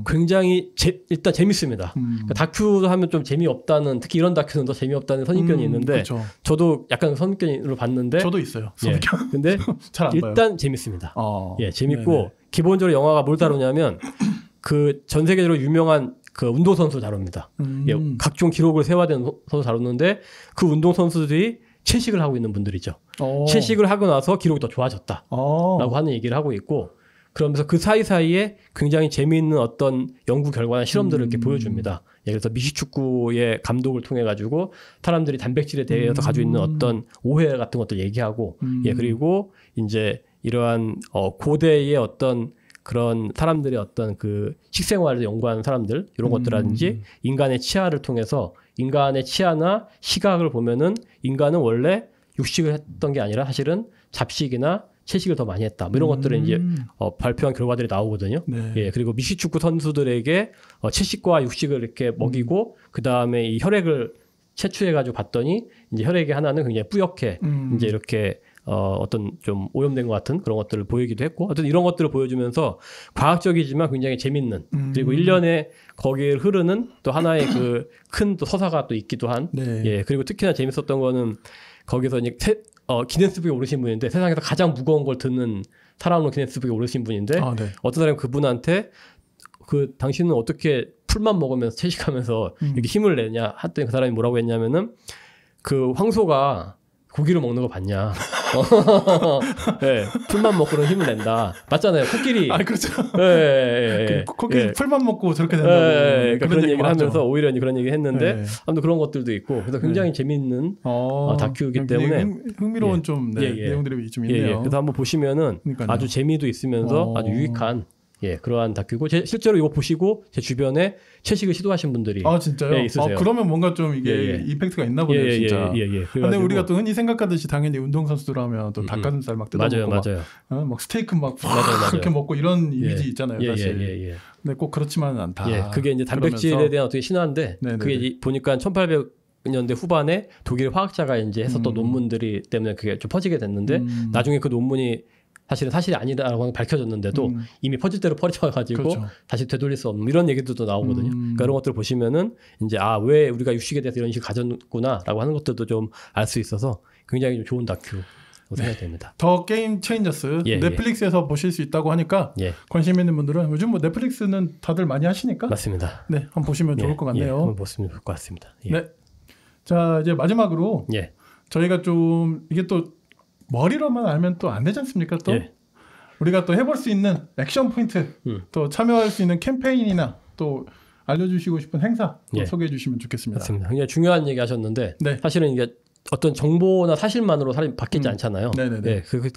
굉장히 일단 재밌습니다. 그러니까 다큐도 하면 좀 재미없다는, 특히 이런 다큐는 더 재미없다는 선입견이 있는데, 그렇죠. 저도 약간 선입견으로 봤는데, 저도 있어요. 선입견. 근데 잘 안 봐요. 일단 재밌습니다. 재밌고 기본적으로 영화가 뭘 다루냐면 그 전 세계적으로 유명한 그 운동선수 다룹니다. 각종 기록을 세워야 선수 다루는데 그 운동선수들이 채식을 하고 있는 분들이죠. 채식을 하고 나서 기록이 더 좋아졌다 라고 하는 얘기를 하고 있고, 그러면서 그 사이사이에 굉장히 재미있는 어떤 연구 결과나 실험들을 이렇게 보여줍니다. 그래서 미식축구의 감독을 통해 가지고 사람들이 단백질에 대해서 가지고 있는 어떤 오해 같은 것들 얘기하고, 그리고 이제 이러한 고대의 어떤 그런 사람들의 어떤 그 식생활을 연구하는 사람들, 이런 것들이라든지 인간의 치아를 통해서 인간의 치아나 시각을 보면은 인간은 원래 육식을 했던 게 아니라 사실은 잡식이나 채식을 더 많이 했다. 뭐 이런 것들을 이제 발표한 결과들이 나오거든요. 그리고 미식축구 선수들에게 채식과 육식을 이렇게 먹이고 그 다음에 이 혈액을 채취해가지고 봤더니 이제 혈액의 하나는 굉장히 뿌옇게 이제 이렇게 어떤 좀 오염된 것 같은 그런 것들을 보이기도 했고, 어쨌든 이런 것들을 보여주면서 과학적이지만 굉장히 재밌는, 그리고 1년에 거기에 흐르는 또 하나의 그 큰 또 서사가 또 있기도 한, 그리고 특히나 재밌었던 거는 거기서 이제 기네스북에 오르신 분인데, 세상에서 가장 무거운 걸 드는 사람으로 기네스북에 오르신 분인데, 어떤 사람이 그분한테 당신은 어떻게 풀만 먹으면서 채식하면서 이렇게 힘을 내냐 했더니 그 사람이 뭐라고 했냐면은 그 황소가 고기를 먹는 거 봤냐? 풀만 먹고는 힘을 낸다. 맞잖아요. 코끼리. 그렇죠. 코끼리 풀만 먹고 저렇게 된다고. 그러니까 그런 얘기를 하면서 오히려 그런 얘기 했는데, 아무튼 그런 것들도 있고, 그래서 굉장히 재밌는 다큐이기 때문에 흥미로운 좀 내용들이 좀 있네요. 그래서 한번 보시면은 아주 재미도 있으면서 아주 유익한 예, 그러한 다큐고 실제로 이거 보시고 제 주변에 채식을 시도하신 분들이 진짜요? 예, 있으세요. 그러면 뭔가 좀 이게 이펙트가 있나 보네요, 진짜. 근데 우리가 또 흔히 생각하듯이 당연히 운동 선수들 하면 또 닭가슴살 막 뜯어먹고 막 스테이크 막 그렇게 먹고 이런 이미지 있잖아요, 사실. 근데 꼭 그렇지만은 않다. 그게 이제 단백질에 대한 어떻게 신화인데 그게 보니까 1800년대 후반에 독일 화학자가 이제 했었던 논문들이 때문에 그게 좀 퍼지게 됐는데 나중에 그 논문이 사실이 아니다라고 밝혀졌는데도 이미 퍼질 대로 퍼져가지고 다시 되돌릴 수 없는 이런 얘기들도 나오거든요. 그러니까 이런 것들을 보시면은 이제 왜 우리가 육식에 대해서 이런 식으로 가졌구나라고 하는 것들도 좀 알 수 있어서 굉장히 좀 좋은 다큐 생각됩니다. 더 게임 체인저스 넷플릭스에서 보실 수 있다고 하니까 관심 있는 분들은 요즘 뭐 넷플릭스는 다들 많이 하시니까 맞습니다. 네, 한번 보시면 좋을 것 같네요. 한번 보시면 좋을 것 같습니다. 네, 자 이제 마지막으로 저희가 좀 이게 또 머리로만 알면 또 안 되지 않습니까? 또 우리가 또 해볼 수 있는 액션 포인트, 또 참여할 수 있는 캠페인이나 또 알려주시고 싶은 행사 소개해 주시면 좋겠습니다. 맞습니다. 굉장히 중요한 얘기 하셨는데 사실은 이게 어떤 정보나 사실만으로 사람이 바뀌지 않잖아요.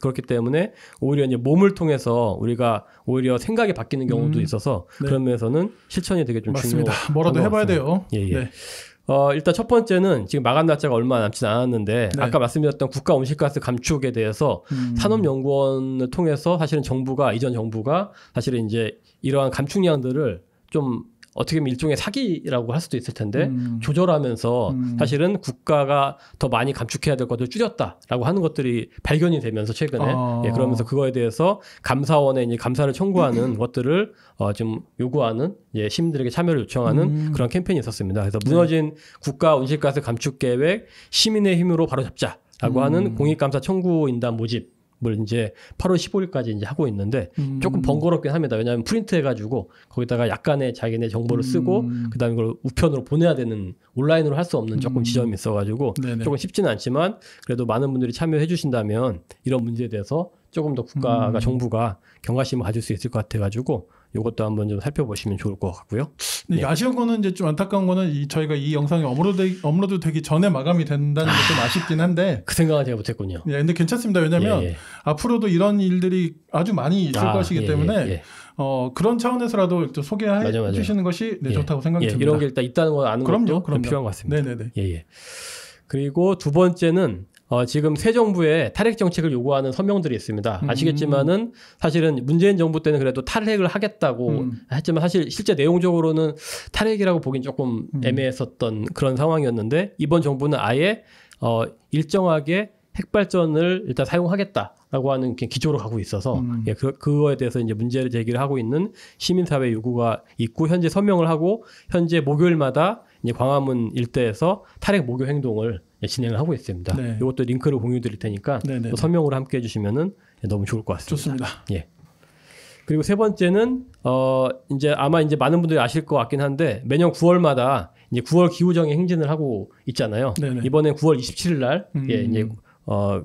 그렇기 때문에 오히려 이제 몸을 통해서 우리가 오히려 생각이 바뀌는 경우도 있어서 그런 면에서는 실천이 되게 좀 중요합니다. 뭐라도 해봐야 돼요. 일단 첫 번째는 지금 마감 날짜가 얼마 남지 않았는데 아까 말씀드렸던 국가 온실가스 감축에 대해서 산업연구원을 통해서 사실은 이전 정부가 사실은 이제 이러한 감축량들을 좀 어떻게 보면 일종의 사기라고 할 수도 있을 텐데 조절하면서 사실은 국가가 더 많이 감축해야 될 것들을 줄였다라고 하는 것들이 발견이 되면서 최근에 그러면서 그거에 대해서 감사원에 이제 감사를 청구하는 것들을 좀 요구하는 시민들에게 참여를 요청하는 그런 캠페인이 있었습니다. 그래서 무너진 국가 온실가스 감축 계획 시민의 힘으로 바로잡자라고 하는 공익감사 청구인단 모집 을 이제 8월 15일까지 이제 하고 있는데 조금 번거롭긴 합니다. 왜냐하면 프린트해가지고 거기다가 약간의 자기네 정보를 쓰고 그다음에 그걸 우편으로 보내야 되는 온라인으로 할 수 없는 조금 지점이 있어가지고 조금 쉽지는 않지만 그래도 많은 분들이 참여해 주신다면 이런 문제에 대해서 조금 더 국가가 정부가 경각심을 가질 수 있을 것 같아가지고 이것도 한번 좀 살펴보시면 좋을 것 같고요. 아쉬운 거는 이제 좀 안타까운 거는 저희가 이 영상이 업로드 되기 전에 마감이 된다는 게 좀 아쉽긴 한데 그 생각은 제가 못했군요. 근데 괜찮습니다. 왜냐하면 앞으로도 이런 일들이 아주 많이 있을 것이기 때문에 그런 차원에서라도 소개해 주시는 것이 좋다고 생각이 듭니다. 이런 게 일단 있다는 걸 아는 것도 좀 필요한 것 같습니다. 그리고 두 번째는 지금 새 정부의 탈핵 정책을 요구하는 서명들이 있습니다. 아시겠지만은 사실은 문재인 정부 때는 그래도 탈핵을 하겠다고 했지만 사실 실제 내용적으로는 탈핵이라고 보긴 조금 애매했었던 그런 상황이었는데 이번 정부는 아예 일정하게 핵발전을 일단 사용하겠다라고 하는 기조로 가고 있어서 그거에 대해서 이제 문제를 제기를 하고 있는 시민사회 요구가 있고 현재 서명을 하고 현재 목요일마다 이제 광화문 일대에서 탈핵 목요 행동을 진행을 하고 있습니다. 이것도 링크를 공유 드릴 테니까 또 서명으로 함께 해주시면은 너무 좋을 것 같습니다. 좋습니다. 그리고 세 번째는 이제 아마 이제 많은 분들이 아실 것 같긴 한데 매년 9월마다 이제 9월 기후정의 행진을 하고 있잖아요. 이번엔 9월 27일 날 이제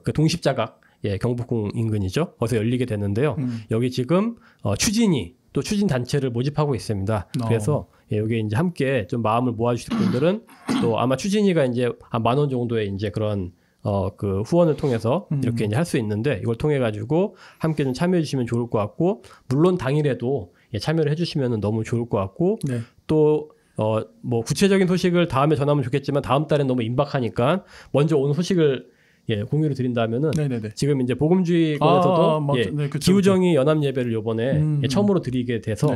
그 동십자각 경복궁 인근이죠. 거기서 열리게 되는데요. 여기 지금 추진이 또 추진 단체를 모집하고 있습니다. 그래서 여기 이제 함께 좀 마음을 모아주실 분들은 또 아마 추진이가 이제 한 10,000원 정도의 이제 그런 그 후원을 통해서 이렇게 이제 할 수 있는데 이걸 통해 가지고 함께 좀 참여해 주시면 좋을 것 같고 물론 당일에도 참여를 해주시면 너무 좋을 것 같고 또 뭐 구체적인 소식을 다음에 전하면 좋겠지만 다음 달엔 너무 임박하니까 먼저 오는 소식을 공유를 드린다면은 지금 이제 복음주의권에서도 기후정의 연합 예배를 이번에 처음으로 드리게 돼서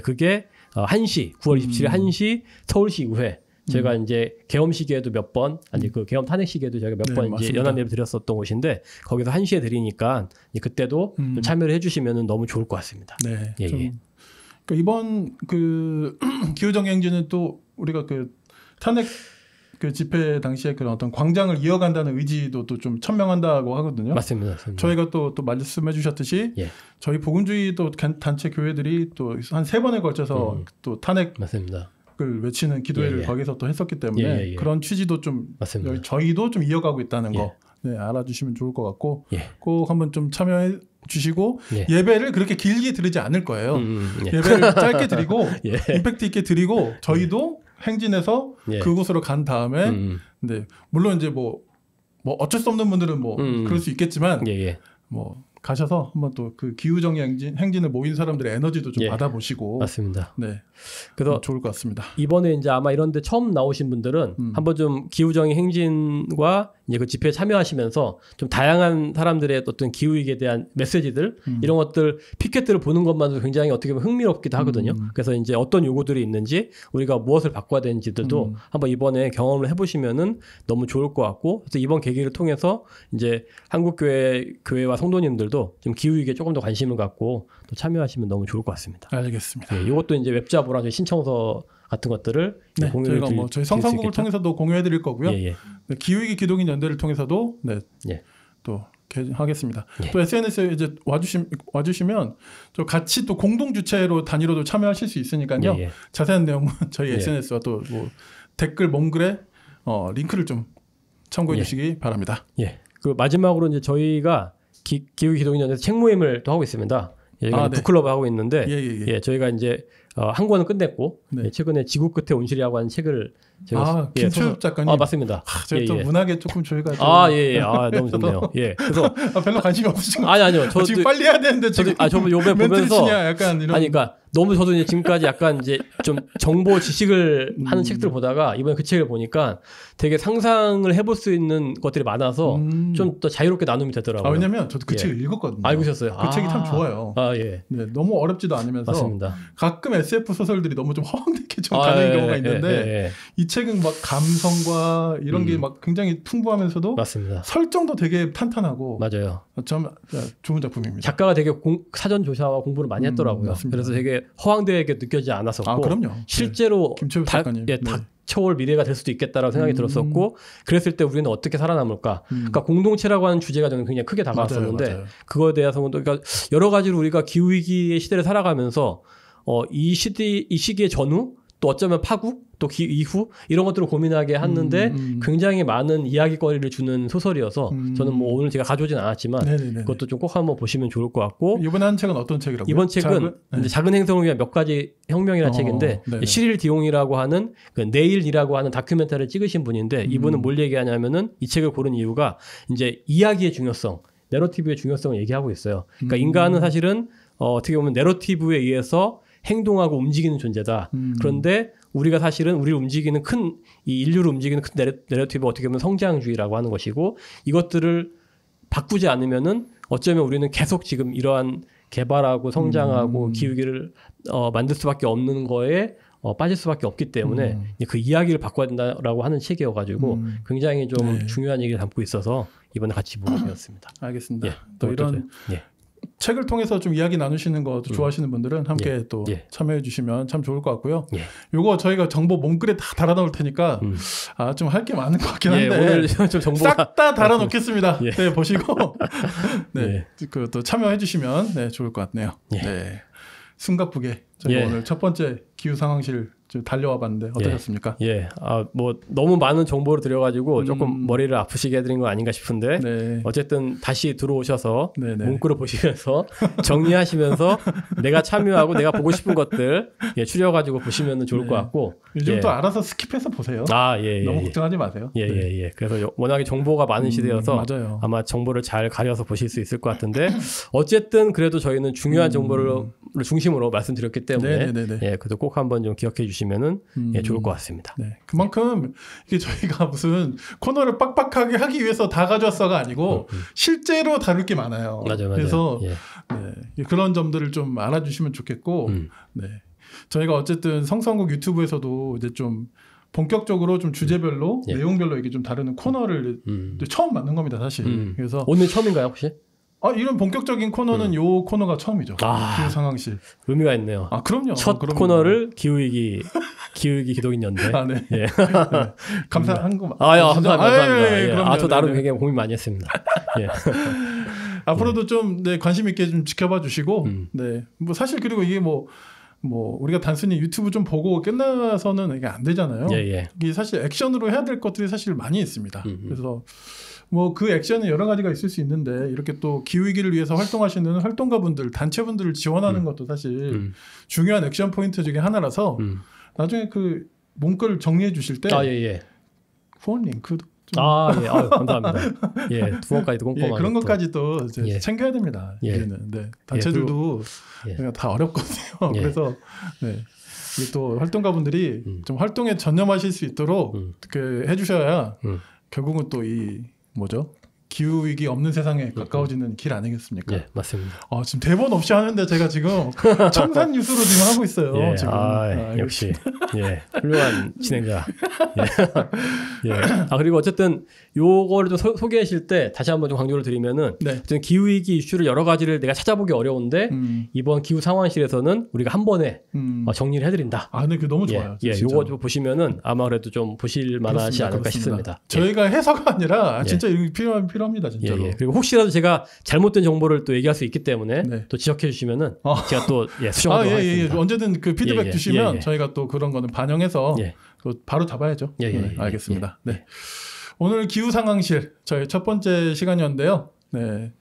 그게 1시 9월 27일 1시 서울시 의회 제가 이제 계엄 시기에도 몇 번 아니 그 계엄 탄핵 시기에도 제가 몇 번 이제 연합 예배 드렸었던 곳인데 거기서 1시에 드리니까 그때도 좀 참여를 해주시면은 너무 좋을 것 같습니다. 그러니까 이번 그 기후정의 행진은 또 우리가 그 탄핵 그 집회 당시에 그런 어떤 광장을 이어간다는 의지도 또 좀 천명한다고 하거든요. 맞습니다. 저희가 또 말씀해 주셨듯이 저희 복음주의 또 단체 교회들이 또 한 3번에 걸쳐서 또 탄핵 을 외치는 기도회를 거기서 또 했었기 때문에 그런 취지도 좀 저희도 좀 이어가고 있다는 거 알아주시면 좋을 것 같고 꼭 한번 좀 참여해 주시고 예배를 그렇게 길게 드리지 않을 거예요. 예배를 짧게 드리고 임팩트 있게 드리고 저희도 행진해서 그곳으로 간 다음에 물론 이제 뭐 어쩔 수 없는 분들은 뭐 그럴 수 있겠지만 뭐 가셔서 한번 또 그 기후정의 행진을 모인 사람들의 에너지도 좀 받아보시고. 맞습니다. 네. 그래서 좋을 것 같습니다. 이번에 이제 아마 이런데 처음 나오신 분들은 한번 좀 기후정의 행진과 이제 그 집회에 참여하시면서 좀 다양한 사람들의 어떤 기후위기에 대한 메시지들 이런 것들 피켓들을 보는 것만도 굉장히 어떻게 보면 흥미롭기도 하거든요. 그래서 이제 어떤 요구들이 있는지 우리가 무엇을 바꿔야 되는지들도 한번 이번에 경험을 해보시면은 너무 좋을 것 같고, 그래서 이번 계기를 통해서 이제 한국교회와 성도님들도 좀 기후위기에 조금 더 관심을 갖고 또 참여하시면 너무 좋을 것 같습니다. 알겠습니다. 네, 이것도 이제 웹자보랑 신청서 같은 것들을 네, 저희가 뭐 저희 성산국을 통해서도 공유해드릴 거고요. 예. 네, 기후위기 기독인 연대를 통해서도 또 하겠습니다. 또 SNS에 이제 와주시면 또 같이 또 공동 주체로 단위로도 참여하실 수 있으니까요. 자세한 내용은 저희 SNS와 또 뭐 댓글 몽글에 링크를 좀 참고해 주시기 바랍니다. 그 마지막으로 이제 저희가 기후위기 기독인 연대에서 책 모임을 또 하고 있습니다. 북클럽 하고 있는데 저희가 이제 한 권은 끝냈고 최근에 지구 끝에 온실이라고 하는 책을 제가 김초엽 작가님. 맞습니다. 제가 또 문학에 조금 저희가 너무 좋네요. 그래서 별로 관심이 없으신 것 아니요. 저도 지금 빨리 해야 되는데 지금 저도 요번에 보면서 약간 이런 그러니까 너무 저도 이제 지금까지 약간 이제 좀 정보 지식을 하는 책들을 보다가 이번에 그 책을 보니까 되게 상상을 해볼 수 있는 것들이 많아서 좀 더 자유롭게 나눔이 되더라고요. 왜냐면 저도 그 책을 읽었거든요. 읽으셨어요? 그 책이 참 좋아요. 네, 너무 어렵지도 않으면서 맞습니다. 가끔 SF 소설들이 너무 좀 허황되게 좀 가는 경우가 있는데 이 책은 막 감성과 이런 게 막 굉장히 풍부하면서도 맞습니다. 설정도 되게 탄탄하고 맞아요. 참 좋은 작품입니다. 작가가 되게 사전 조사와 공부를 많이 했더라고요. 그래서 되게 허황되게 느껴지지 않았었고 그럼요. 실제로 김초엽 작가님. 닥쳐올 미래가 될 수도 있겠다라고 생각이 들었었고, 그랬을 때 우리는 어떻게 살아남을까? 그러니까 공동체라고 하는 주제가 저는 굉장히 크게 다가왔었는데 맞아요. 그거에 대해서 그러니까 여러 가지로 우리가 기후 위기의 시대를 살아가면서 이 시기의 전후 또 어쩌면 파국 또 이후 이런 것들을 고민하게 했는데 굉장히 많은 이야기거리를 주는 소설이어서 저는 뭐 오늘 제가 가져오진 않았지만 그것도 좀 꼭 한번 보시면 좋을 것 같고. 이번 한 책은 어떤 책이라고요? 이번 책은 작은 행성을 위한 몇 가지 혁명이라는 책인데 시릴 디옹이라고 하는 그 내일이라고 하는 다큐멘터리를 찍으신 분인데 이분은 뭘 얘기하냐면은 이 책을 고른 이유가 이제 이야기의 중요성, 내러티브의 중요성을 얘기하고 있어요. 그러니까 인간은 사실은 어떻게 보면 내러티브에 의해서 행동하고 움직이는 존재다. 그런데 우리가 사실은 우리를 움직이는 이 인류를 움직이는 큰 내러티브 어떻게 보면 성장주의라고 하는 것이고, 이것들을 바꾸지 않으면은 어쩌면 우리는 계속 지금 이러한 개발하고 성장하고 기후위기를 만들 수밖에 없는 거에 빠질 수밖에 없기 때문에 그 이야기를 바꿔야 된다라고 하는 책이어가지고 굉장히 좀 중요한 얘기를 담고 있어서 이번에 같이 보게 되었습니다. 알겠습니다. 또 이런 책을 통해서 좀 이야기 나누시는 거 좋아하시는 분들은 함께 또 참여해 주시면 참 좋을 것 같고요. 요거 저희가 정보 몽글에 다 달아놓을 테니까 좀 할 게 많은 것 같긴 한데 오늘 좀 정보가 싹 다 달아놓겠습니다. 네, 보시고 그 또 참여해 주시면 좋을 것 같네요. 숨가쁘게 저희가 오늘 첫 번째 기후 상황실 달려와 봤는데 어떠셨습니까? 뭐 너무 많은 정보를 드려가지고 조금 머리를 아프시게 해드린 거 아닌가 싶은데 어쨌든 다시 들어오셔서 문구를 보시면서 정리하시면서 내가 참여하고 내가 보고 싶은 것들 추려가지고 보시면 좋을 것 같고 요즘 또 알아서 스킵해서 보세요. 너무 걱정하지 마세요. 그래서 워낙에 정보가 많은 시대여서 아마 정보를 잘 가려서 보실 수 있을 것 같은데 어쨌든 그래도 저희는 중요한 정보를 중심으로 말씀드렸기 때문에 그래도 꼭 한번 좀 기억해 주시면은 좋을 것 같습니다. 그만큼 이게 저희가 무슨 코너를 빡빡하게 하기 위해서 다 가져왔어가 아니고 실제로 다룰 게 많아요. 맞아요. 그래서 그런 점들을 좀 알아주시면 좋겠고 저희가 어쨌든 성성국 유튜브에서도 이제 좀 본격적으로 좀 주제별로 내용별로 이게 좀 다루는 코너를 처음 만든 겁니다, 사실. 그래서 오늘 처음인가요, 혹시? 이런 본격적인 코너는 요 코너가 처음이죠. 기후 상황실. 의미가 있네요. 그럼요. 첫 코너를 기후위기 기독인 연대. 감사한 거. 감사합니다. 저 나름 굉장히 고민 많이 했습니다. 앞으로도 좀 관심 있게 좀 지켜봐 주시고, 뭐 사실 그리고 이게 뭐 우리가 단순히 유튜브 좀 보고 끝나서는 이게 안 되잖아요. 이게 사실 액션으로 해야 될 것들이 사실 많이 있습니다. 그래서 뭐 그 액션은 여러 가지가 있을 수 있는데 이렇게 또 기후위기를 위해서 활동하시는 활동가분들, 단체분들을 지원하는 것도 사실 중요한 액션 포인트 중에 하나라서 나중에 그 문구를 정리해 주실 때 후원 링크도 예, 감사합니다. 예, 두 번까지도 꼼꼼하게. 예, 그런 것까지도 이제 챙겨야 됩니다. 이제는. 네, 단체들도 다 어렵거든요. 그래서 네. 또 활동가분들이 좀 활동에 전념하실 수 있도록 이렇게 해주셔야 결국은 또 이 뭐죠? 기후 위기 없는 세상에 가까워지는 길 아니겠습니까? 예, 맞습니다. 지금 대본 없이 하는데 제가 지금 청산 뉴스로 지금 하고 있어요. 예, 지금. 역시 훌륭한 진행자. 그리고 어쨌든 요거를 좀 소개하실 때 다시 한번 좀 강조를 드리면은 기후 위기 이슈를 여러 가지를 내가 찾아보기 어려운데 이번 기후 상황실에서는 우리가 한 번에 정리를 해드린다. 네, 그 너무 좋아요. 요거 좀 보시면은 아마 그래도 좀 보실 만하지 않을까 싶습니다. 저희가 해서가 아니라 진짜 이거 필요합니다, 진짜로. 그리고 혹시라도 제가 잘못된 정보를 또 얘기할 수 있기 때문에 또 지적해 주시면은 제가 또 수정하도록 하겠습니다. 언제든 그 피드백 주시면 저희가 또 그런 거는 반영해서 또 바로 잡아야죠. 알겠습니다. 네. 오늘 기후 상황실 저희 첫 번째 시간이었는데요. 네.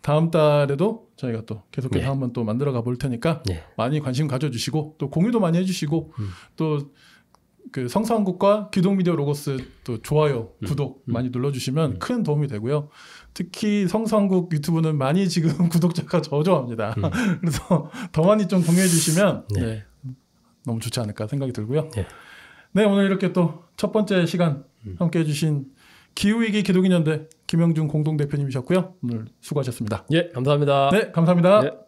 다음 달에도 저희가 또 계속해서 한번 또 만들어 가볼 테니까 많이 관심 가져주시고 또 공유도 많이 해주시고 또 그 성서한국과 기독미디어 로고스 또 좋아요, 구독 많이 눌러주시면 큰 도움이 되고요. 특히 성서한국 유튜브는 많이 지금 구독자가 저조합니다. 그래서 더 많이 좀 공유해 주시면 너무 좋지 않을까 생각이 들고요. 네, 오늘 이렇게 또 첫 번째 시간 함께 해주신 기후위기 기독인연대 김영준 공동대표님이셨고요. 오늘 수고하셨습니다. 감사합니다. 네, 감사합니다.